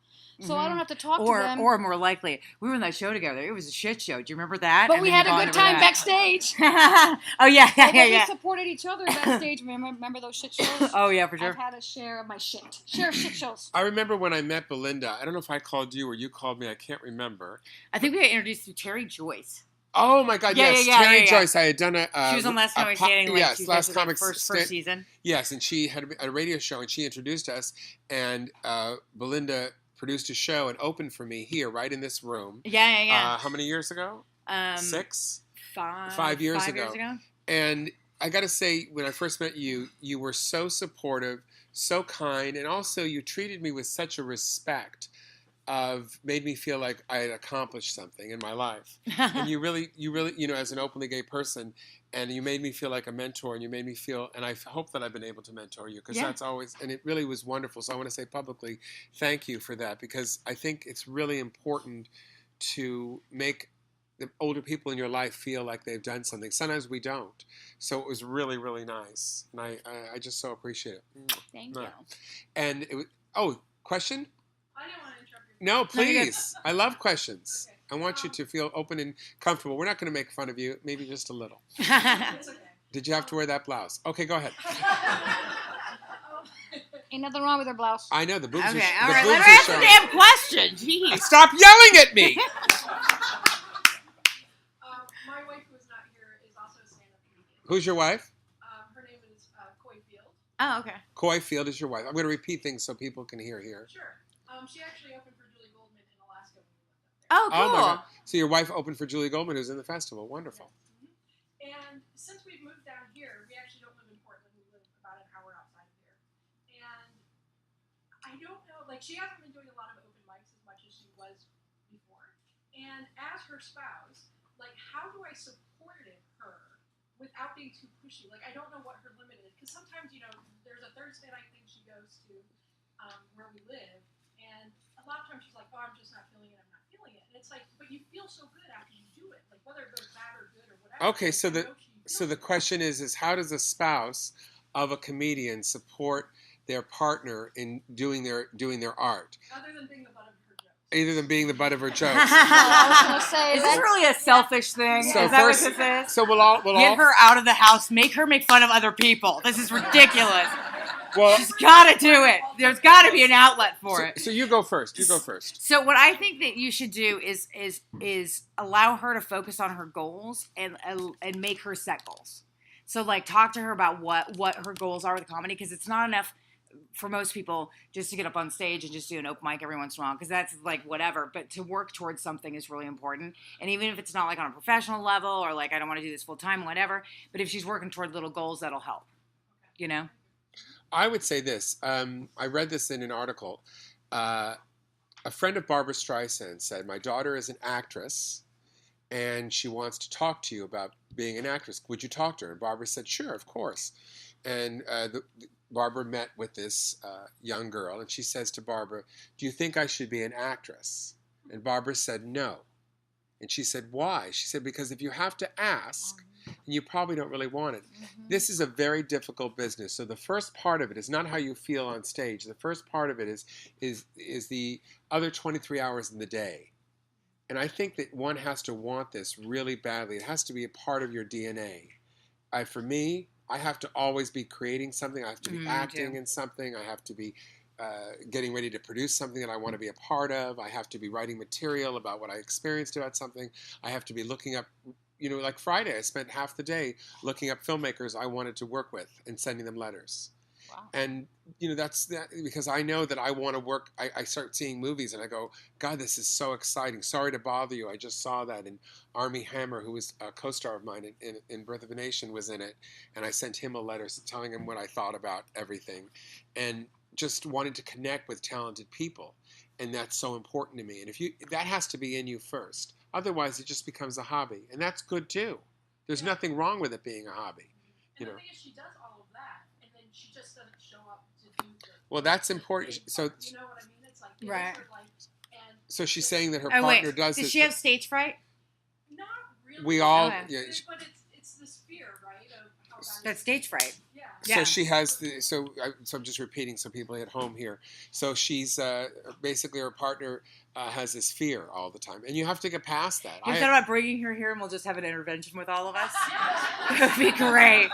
So I don't have to talk to them. Or more likely, we were in that show together. It was a shit show. Do you remember that? But we had a good time backstage. Oh, yeah. We supported each other backstage. Remember those shit shows? Oh, yeah, for sure. I've had a share of my shit. Share of shit shows. I remember when I met Belinda. I don't know if I called you or you called me. I can't remember. I think we got introduced to Terry Joyce. Oh my God! Yes, Terry Joyce. I had done a. She was on Last Comic Standing. Yes, Last Comic first season. Yes, and she had a radio show, and she introduced us. And Belinda produced a show and opened for me here, right in this room. Yeah. How many years ago? 6? 5 years ago. And I got to say, when I first met you, you were so supportive, so kind, and also you treated me with such a respect. Made me feel like I had accomplished something in my life. And you really, as an openly gay person, and you made me feel like a mentor, and you made me feel, and I hope that I've been able to mentor you, because that's always, and it really was wonderful. So I want to say publicly, thank you for that, because I think it's really important to make the older people in your life feel like they've done something. Sometimes we don't. So it was really, really nice. And I just so appreciate it. Thank you. And it was, question? I didn't want to interrupt you. No, please. I love questions. Okay. I want you to feel open and comfortable. We're not going to make fun of you, maybe just a little. It's okay. Did you have to wear that blouse? Okay, go ahead. Ain't nothing wrong with her blouse. I know, the boobs Okay, are all right, the let boobs her are ask the showing. damn question. Jeez. Stop yelling at me! My wife, who's not here, is also a stand-up comedian. Who's your wife? Her name is Coy Field. Oh, okay. Coy Field is your wife. I'm going to repeat things so people can hear here. Sure. She actually opened for Julie Goldman in Alaska when we lived up there. Oh, cool. Oh my God. So your wife opened for Julie Goldman, who's in the festival. Wonderful. Yes. And since we've moved down here, we actually don't live in Portland. We live about an hour outside of here. And I don't know, like, she hasn't been doing a lot of open mics as much as she was before. And as her spouse, like, how do I support her without being too pushy? Like, I don't know what her limit is. Because sometimes, there's a Thursday night thing she goes to where we live. And a lot of times she's like, oh, I'm just not feeling it. I'm not feeling it. And it's like, but you feel so good after you do it. Like, whether it goes bad or good or whatever. Okay, like, so the question is how does a spouse of a comedian support their partner in doing their art? Other than being the butt of her jokes. Either than being the butt of her jokes. I was gonna say Is this really a selfish thing? So is that first- what this is? So we'll all Get her out of the house. Make her make fun of other people. This is ridiculous. well, She's got to do it. There's got to be an outlet for it. so you go first. You go first. So what I think that you should do is allow her to focus on her goals and make her set goals. So like talk to her about what her goals are with comedy, because it's not enough for most people just to get up on stage and just do an open mic every once in a while, because that's like whatever. But to work towards something is really important. And even if it's not like on a professional level or like I don't want to do this full time, whatever. But if she's working toward little goals, that'll help. You know. I would say this. I read this in an article. A friend of Barbra Streisand said, my daughter is an actress and she wants to talk to you about being an actress. Would you talk to her? And Barbara said, sure, of course. And Barbara met with this young girl and she says to Barbara, do you think I should be an actress? And Barbara said, no. And she said, why? She said, because if you have to ask, and you probably don't really want it. Mm-hmm. This is a very difficult business. So the first part of it is not how you feel on stage. The first part of it is the other 23 hours in the day. And I think that one has to want this really badly. It has to be a part of your DNA. For me, I have to always be creating something. I have to be acting in something. I have to be getting ready to produce something that I want to be a part of. I have to be writing material about what I experienced about something. I have to be looking up, like Friday, I spent half the day looking up filmmakers I wanted to work with and sending them letters. Wow. And, that's that because I know that I want to work. I start seeing movies and I go, God, this is so exciting. Sorry to bother you. I just saw that. And Armie Hammer, who was a co-star of mine in Birth of a Nation, was in it. And I sent him a letter telling him what I thought about everything. And just wanted to connect with talented people. And that's so important to me. And that has to be in you first. Otherwise, it just becomes a hobby. And that's good, too. There's nothing wrong with it being a hobby. And the thing is, she does all of that, and then she just doesn't show up to do the... Well, that's important. So, you know what I mean? It's like... Right. So she's saying that her partner does this... Does she have stage fright? Not really. We all... Okay. Yeah, but it's this fear, right? Of how That's stage fright. Yeah. So she has so I'm just repeating so people at home here. So she's basically her partner has this fear all the time, and you have to get past that. You thought about bringing her here, and we'll just have an intervention with all of us. It would be great.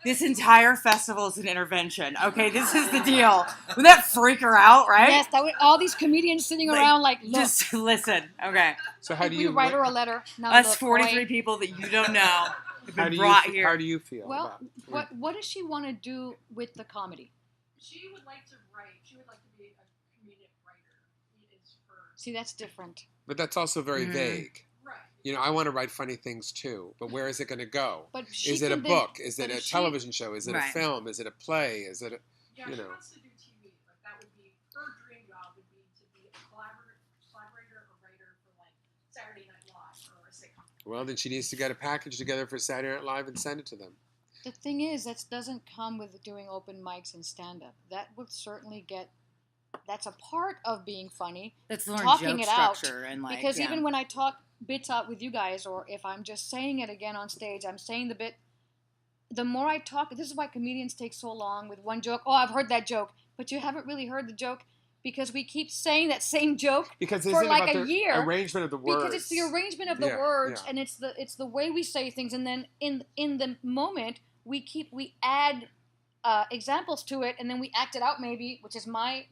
This entire festival is an intervention. Okay, this is the deal. Wouldn't that freak her out, right? Yes, that would, all these comedians sitting around like, look. Just listen. Okay. So how do We you write her a letter. Now Us look, 43 boy. people that you don't know have How been do brought you here. How do you feel? Well, about what does she want to do with the comedy? She would like to write. She would like to be a comedic writer. It's her... See, that's different. But that's also very vague. Right. I want to write funny things too, but where is it going to go? But she is it a can book? then- Is it but a if she- television show? Is it a Right. film? Is it a play? Is it a, Yeah, she wants to do TV. Like, that would be her dream job, would be to be a collaborator or writer for, like, Saturday Night Live or a sitcom. Well, then she needs to get a package together for Saturday Night Live and send it to them. The thing is, that doesn't come with doing open mics and stand-up. That would certainly that's a part of being funny. That's learn talking joke it out. structure and like Because even when I talk bits out with you guys, or if I'm just saying it again on stage, I'm saying the bit. The more I talk, this is why comedians take so long with one joke. Oh, I've heard that joke, but you haven't really heard the joke because we keep saying that same joke because for like a the year. Arrangement of the words. Because it's the arrangement of the words, and it's the way we say things, and then in the moment we add examples to it, and then we act it out maybe, which is my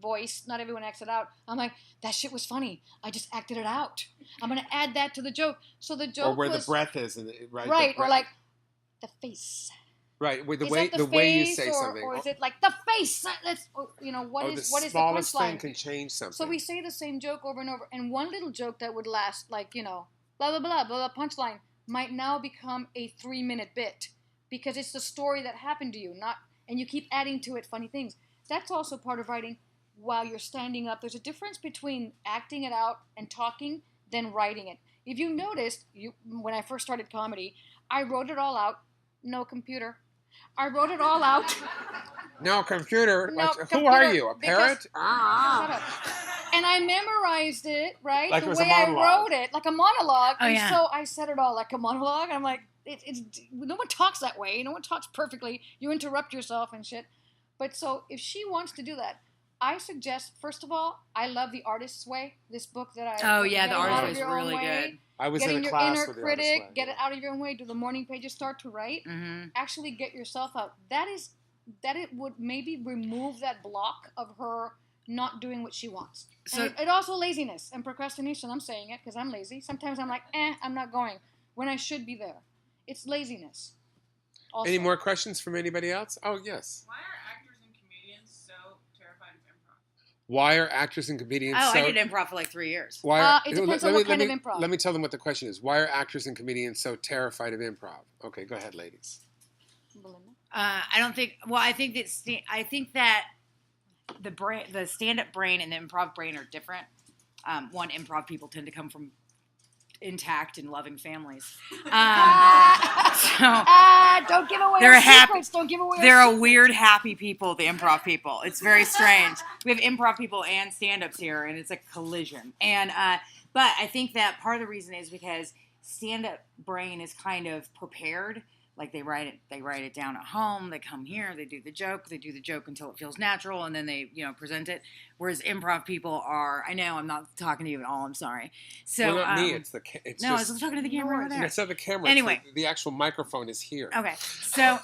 voice. Not everyone acts it out. I'm like, that shit was funny. I just acted it out. I'm gonna add that to the joke. So the joke or where the breath is, right? Right, or like the face. Right, with the is way you say something, or is it like the face? That's what is the smallest punchline? thing can change something. So we say the same joke over and over, and one little joke that would last blah blah blah blah blah punchline might now become a 3-minute bit because it's the story that happened to you, and you keep adding to it funny things. That's also part of writing while you're standing up. There's a difference between acting it out and talking than writing it. If you noticed, when I first started comedy, I wrote it all out. No computer. I wrote it all out. No computer. No, who are you? A parrot? Shut up. And I memorized it, right? Like the it was a way I monologue. wrote it, like a monologue. Oh, and yeah. so I said it all like a monologue. And I'm like, it's no one talks that way. No one talks perfectly. You interrupt yourself and shit. But so if she wants to do that, I suggest, first of all, I love The Artist's Way, this book that I... Oh, yeah, The Artist's Artist's Way is really good. I was Getting in a your class inner with the critic, Artist's Way. get it out of your own way, do the morning pages, start to write. Mm-hmm. Actually get yourself out. That it would maybe remove that block of her not doing what she wants. So And it also laziness and procrastination. I'm saying it because I'm lazy. Sometimes I'm like, I'm not going when I should be there. It's laziness. Also. Any more questions from anybody else? Oh, yes. Why are actors and comedians so terrified of improv? Why are actors and comedians Oh, so... I did improv for like 3 years. Why are, it depends on what kind of improv. Let me tell them what the question is. Why are actors and comedians so terrified of improv? Okay, go ahead, ladies. Belinda? I don't think. Well, I think that the stand-up brain and the improv brain are different. Improv people tend to come from intact and loving families. So Don't give away they're our happy. secrets. Don't give away our They're a secrets. weird, happy people. The improv people. It's very strange. We have improv people and stand-ups here, and it's a collision. And but I think that part of the reason is because stand-up brain is kind of prepared. Like they write it down at home. They come here, they do the joke until it feels natural, and then they present it. Whereas improv people are, I know I'm not talking to you at all. I'm sorry. So well, not me. It's no, just, I was talking to the camera over there. It's not the camera. Anyway. The actual microphone is here. Okay, so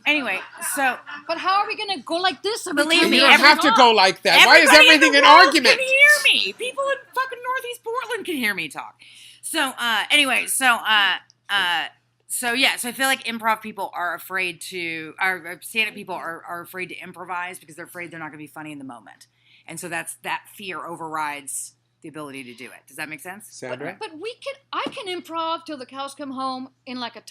anyway, But how are we going to go like this? Believe me, You don't have to go like that. Why is everybody in everything the an world argument? Can hear me. People in fucking Northeast Portland can hear me talk. So anyway, so I feel like improv people are afraid to, stand-up people are afraid to improvise because they're afraid they're not going to be funny in the moment, and so that fear overrides the ability to do it. Does that make sense? Sandra? But I can improv till the cows come home in like a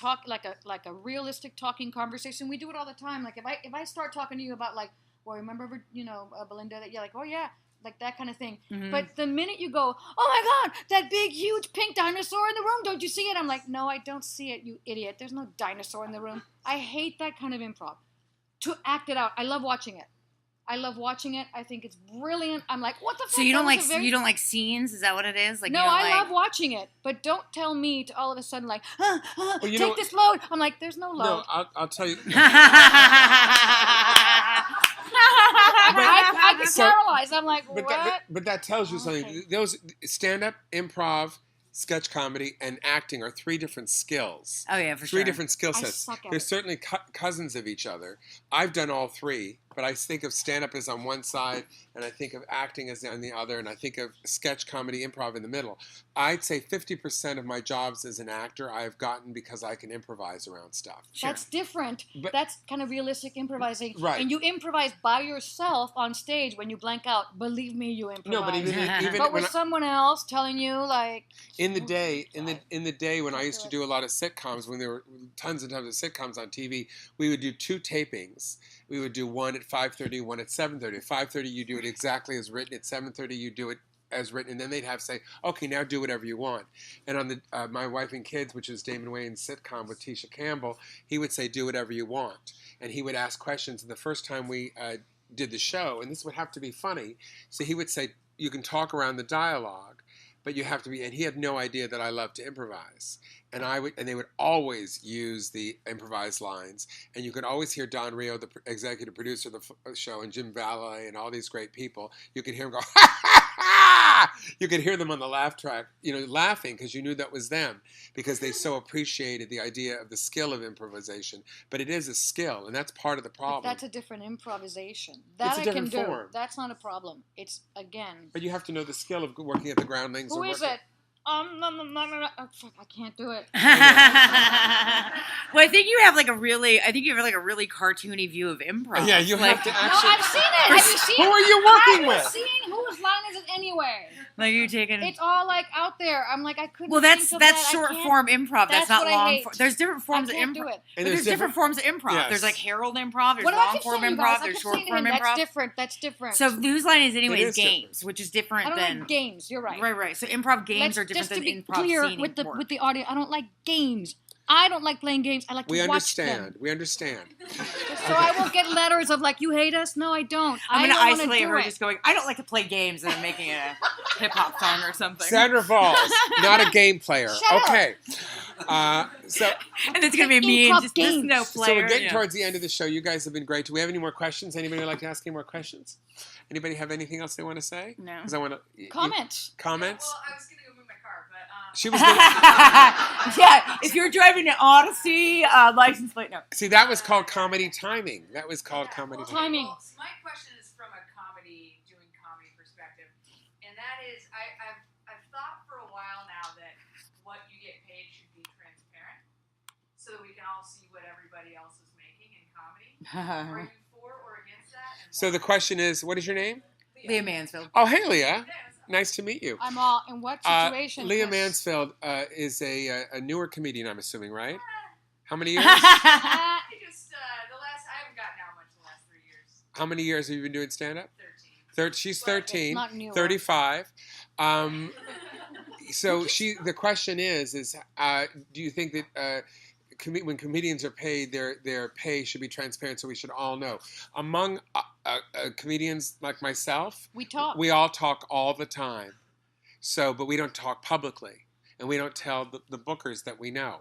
realistic talking conversation. We do it all the time. Like if I start talking to you about like, well, remember Belinda, that you're like, oh yeah, like that kind of thing. Mm-hmm. But the minute you go, oh my God, that big, huge pink dinosaur in the room, don't you see it? I'm like, no, I don't see it, you idiot. There's no dinosaur in the room. I hate that kind of improv. To act it out. I love watching it. I think it's brilliant. I'm like, what the fuck? So you don't like scenes? Is that what it is? Like no, I love watching it. But don't tell me to all of a sudden like, take this load. I'm like, there's no load. No, I'll tell you. I get paralyzed. I'm like, what? But that tells you something. Okay. Those stand-up, improv, sketch comedy, and acting are 3 different skills. Oh yeah, for sure. 3 different skill I sets. suck at They're it. certainly cousins of each other. I've done all 3, but I think of stand-up as on one side, and I think of acting as on the other, and I think of sketch comedy, improv in the middle. I'd say 50% of my jobs as an actor I've gotten because I can improvise around stuff. Sure. That's different. But- That's kind of realistic improvising. Right. And you improvise by yourself on stage when you blank out. Believe me, you improvise. No, but even But when with someone else telling you like in the day when I used to do a lot of sitcoms, when there were tons and tons of sitcoms on TV, we would do 2 tapings. We would do one at 5:30, one at 7:30. At 5:30 you do it exactly as written. At 7:30 you do it as written, and then they'd have say, okay, now do whatever you want. And on the My Wife and Kids, which is Damon Wayans' sitcom with Tisha Campbell, he would say, do whatever you want. And he would ask questions. And the first time we did the show, and this would have to be funny, so he would say, you can talk around the dialogue, but you have to be. And he had no idea that I loved to improvise, and they would always use the improvised lines, and you could always hear Don Rio, the executive producer of the show, and Jim Valle, and all these great people. You could hear him go, ha ha ha! You could hear them on the laugh track, laughing because you knew that was them, because they so appreciated the idea of the skill of improvisation. But it is a skill, and that's part of the problem. But that's a different improvisation. That It's a I can different do. form. That's not a problem. It's again. But you have to know the skill of working at the groundlings. Who is it? No. Oh, fuck, I can't do it. Well, I think you have like a really cartoony view of improv. Yeah, you have to No, actually. I've seen it. Have you seen Who it? are you working with? Have you seen whose line is it anyway? Like you taking. It's all like out there. I'm like, I couldn't. Well, think that's of that. I short can't- form improv. That's not what I long hate. form. There's different forms I of can't improv. do it. But there's different forms of improv. Yes. There's like Herald improv. There's What do I long keep form saying, improv. guys? I There's keep short saying to form him, improv. That's different. So whose line is It anyways is games, different. which is different I don't than like games. You're right. right. So improv games Let's are different just to than be improv clear scene with work. the audience. I don't like games. I don't like playing games. I like to We watch understand. them. We understand. So I won't get letters of like, you hate us? No, I don't. I'm I gonna don't wanna isolate do her it. just going, I don't like to play games, and then making a hip hop song or something. Sandra Valls, not a game player. Shut up. Okay. So And it's gonna be me and Improv just this games. no So player. we're getting yeah. towards the end of the show. You guys have been great. Do we have any more questions? Anybody would like to ask any more questions? Anybody have anything else they want to say? No. Because I want to Comments. Comments? Well, I was gonna go move my car, but She was gonna, Yeah, if you're driving an Odyssey, license plate, no. see, that was called comedy timing. That was called comedy timing. Timing. Well, so my question is from a doing comedy perspective, and that is, I've thought for a while now that what you get paid should be transparent, so that we can all see what everybody else is making in comedy. Are you for or against that? And So the question is, what is your name? Leah Mansfield. Oh, hey, Leah. Yeah, Nice to meet you. I'm all in what situation? Leah 'Cause- Mansfield is a newer comedian, I'm assuming, right? How many years? I just I haven't gotten out much the last 3 years. How many years have you been doing stand-up? 13. She's Well, 13, Not newer. 35. So the question is do you think that when comedians are paid, their pay should be transparent, so we should all know? Among comedians like myself, We talk. we all talk all the time. But we don't talk publicly, and we don't tell the bookers that we know.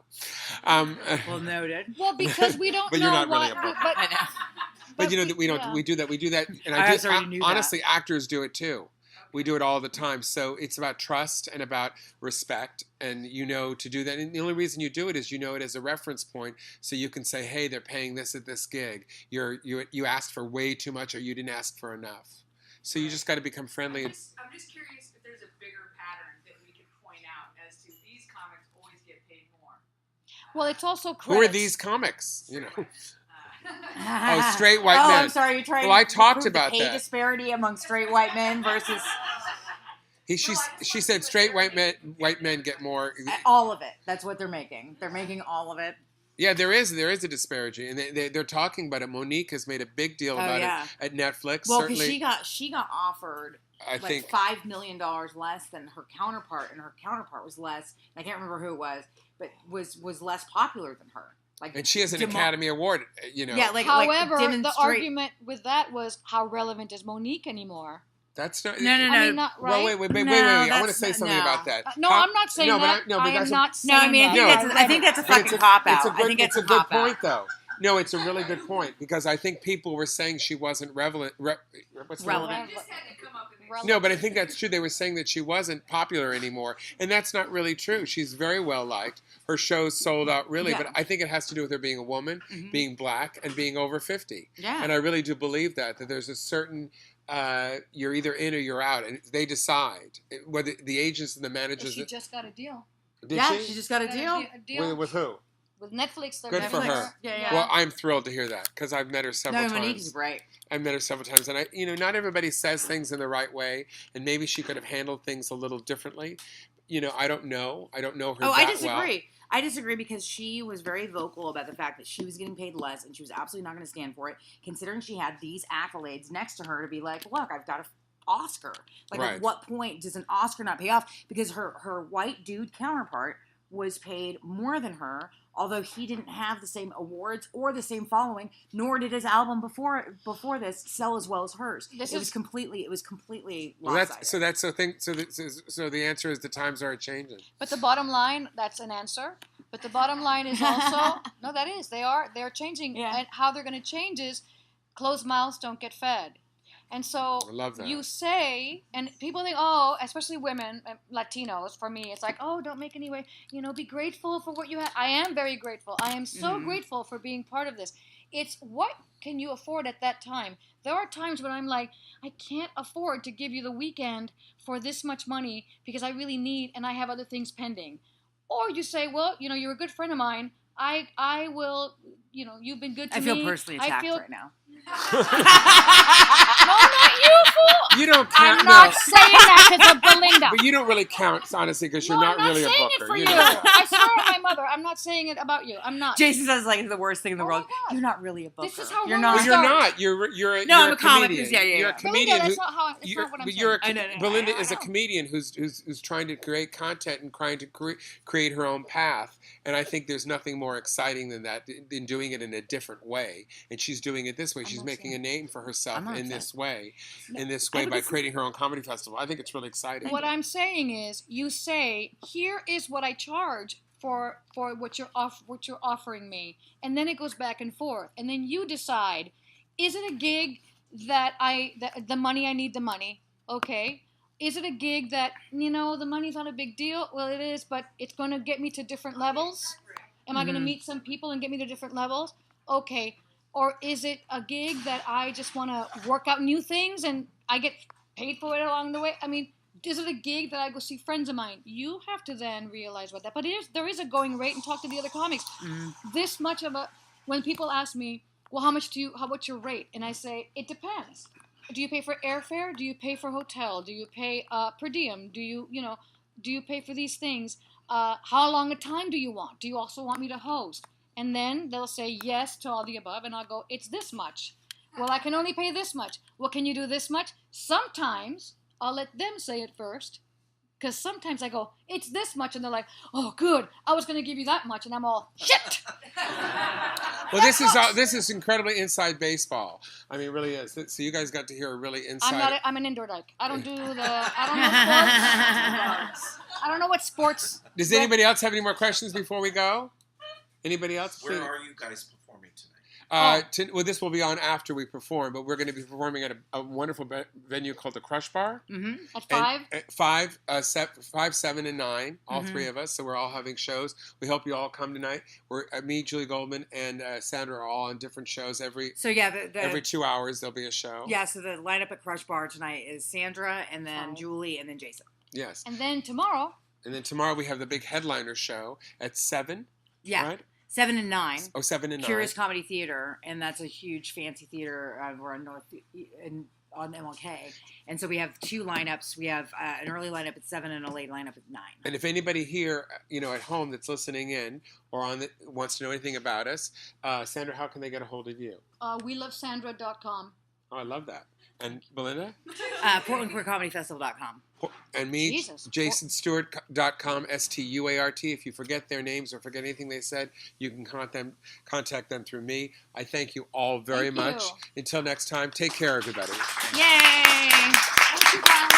Well noted. Well, because we don't But know you're not really what. a booker. But, I know. But you know that we don't. yeah. We do that. We do that, and I already knew that. honestly, actors do it too. We do it all the time. So it's about trust and about respect, and to do that. And the only reason you do it is it as a reference point, so you can say, "Hey, they're paying this at this gig. You asked for way too much, or you didn't ask for enough." So you just got to become friendly. I'm just curious if there's a bigger pattern that we could point out as to these comics always get paid more. well, it's also Who credits. are these comics? Oh, straight white men. I'm sorry, you're trying Well, I to talked prove about the pay that. disparity among straight white men versus She said straight white men get more. all of it. That's what they're making. They're making all of it. Yeah, there is a disparity, and they're talking about it. Monique has made a big deal about it at Netflix. Well, because Certainly, she got offered I like think. $5 million less than her counterpart, and her counterpart was less. I can't remember who it was, but was less popular than her. Like, And she has an Academy Award, Yeah, like However, the demonstrate. argument with that was, how relevant is Monique anymore? That's not. No. I mean, not right. Well, wait. No, I want to that's say not- something no. about that. No, I'm not saying that. but I that's am not saying No, I mean, that. I think that's a but fucking cop out. It's a good, it's a good cop point, out. though. No, it's a really good point, because I think people were saying she wasn't relevant. What's the word? Relevant. You just had to come up with an No, but I think that's true. They were saying that she wasn't popular anymore, and that's not really true. She's very well liked. Her shows sold out really, Yeah. but I think it has to do with her being a woman, Mhm. being black, and being over 50. Yeah. And I really do believe that there's a certain you're either in or you're out, and they decide whether the agents and the managers. She just got a deal. Did Yeah, she? she just got a deal. A deal With who? with Netflix. They're Good for gonna- her. Yeah. Well, I'm thrilled to hear that, because I've met her several No, times. Monique's great. I've met her several times, and not everybody says things in the right way, and maybe she could have handled things a little differently. I don't know. I don't know her. Oh, I that disagree. well. I disagree because she was very vocal about the fact that she was getting paid less, and she was absolutely not going to stand for it, considering she had these accolades next to her to be like, look, I've got an Oscar. Like, Right. at what point does an Oscar not pay off? Because her white dude counterpart was paid more than her although he didn't have the same awards or the same following, nor did his album before this sell as well as hers. It was completely lopsided. So the answer is the times are changing. But the bottom line, that's an answer. But the bottom line is also no, that is they're changing, and how they're going to change is closed mouths don't get fed. And so I love that. You say, and people think, oh, especially women, Latinos, for me, it's like, oh, don't make any way, be grateful for what you have. I am very grateful. I am so grateful for being part of this. It's what can you afford at that time? There are times when I'm like, I can't afford to give you the weekend for this much money because I really need, and I have other things pending. Or you say, well, you're a good friend of mine. I will, you've been good to me. I feel personally attacked right now. No, not you, fool. You don't count. I'm not saying that because of Belinda. But you don't really count, honestly, because you're not really a booker. I'm not saying it for you. I swear on my mother, I'm not saying it about you. I'm not. Jason says like the worst thing in the world. You're not really a booker. This is how you're not. Well, you're not. You're I'm a comic. comedian. Yeah. You're a comedian. Belinda, that's not how. That's not what I'm saying. Belinda is a comedian who's trying to create content and trying to create her own path. And I think there's nothing more exciting than that, than doing it in a different way. And she's doing it this way. She's making a name for herself in this way by creating her own comedy festival. I think it's really exciting. What I'm saying is, you say, here is what I charge for what you're offering me, and then it goes back and forth, and then you decide, is it a gig that the money I need the money? Okay. Is it a gig that, the money's not a big deal? Well, it is, but it's going to get me to different levels. Am I going to meet some people and get me to different levels? Okay. Or is it a gig that I just want to work out new things and I get paid for it along the way? I mean, is it a gig that I go see friends of mine? You have to then realize what that. But there is a going rate, and talk to the other comics. This much of when people ask me, well, what's your rate? And I say, it depends. Do you pay for airfare? Do you pay for hotel? Do you pay per diem? Do you pay for these things? How long a time do you want? Do you also want me to host? And then they'll say yes to all the above, and I'll go, it's this much. Well, I can only pay this much. Well, can you do this much? Sometimes I'll let them say it first, because sometimes I go, it's this much, and they're like, oh, good. I was going to give you that much, and I'm all, shit! Well, this is incredibly inside baseball. I mean, it really is. So you guys got to hear a really inside. I'm an indoor dyke. I don't know sports. I don't know what sports. Does anybody else have any more questions before we go? Anybody else? Where are you guys performing tonight? Well, this will be on after we perform, but we're going to be performing at a wonderful venue called the Crush Bar. At 5? At 5, 7, and 9, all three of us. So we're all having shows. We hope you all come tonight. Me, Julie Goldman, and Sandra are all on different shows. Every 2 hours there'll be a show. Yeah, so the lineup at Crush Bar tonight is Sandra, and then Julie, and then Jason. Yes. And then tomorrow we have the big headliner show at 7. Yeah. Right? 7 and 9. 7 and 9. Curious Comedy Theater, and that's a huge fancy theater. We're on on MLK, and so we have 2 lineups. We have an early lineup at 7 and a late lineup at 9. And if anybody here, at home that's listening in or wants to know anything about us, Sandra, how can they get a hold of you? WeLoveSandra.com. Oh, I love that. And Belinda? PortlandQueerComedyFestival.com. And me, JasonStuart.com, STUART. If you forget their names or forget anything they said, you can contact them through me. I thank you all very much. Until next time, take care, everybody. Yay! Thank you, guys.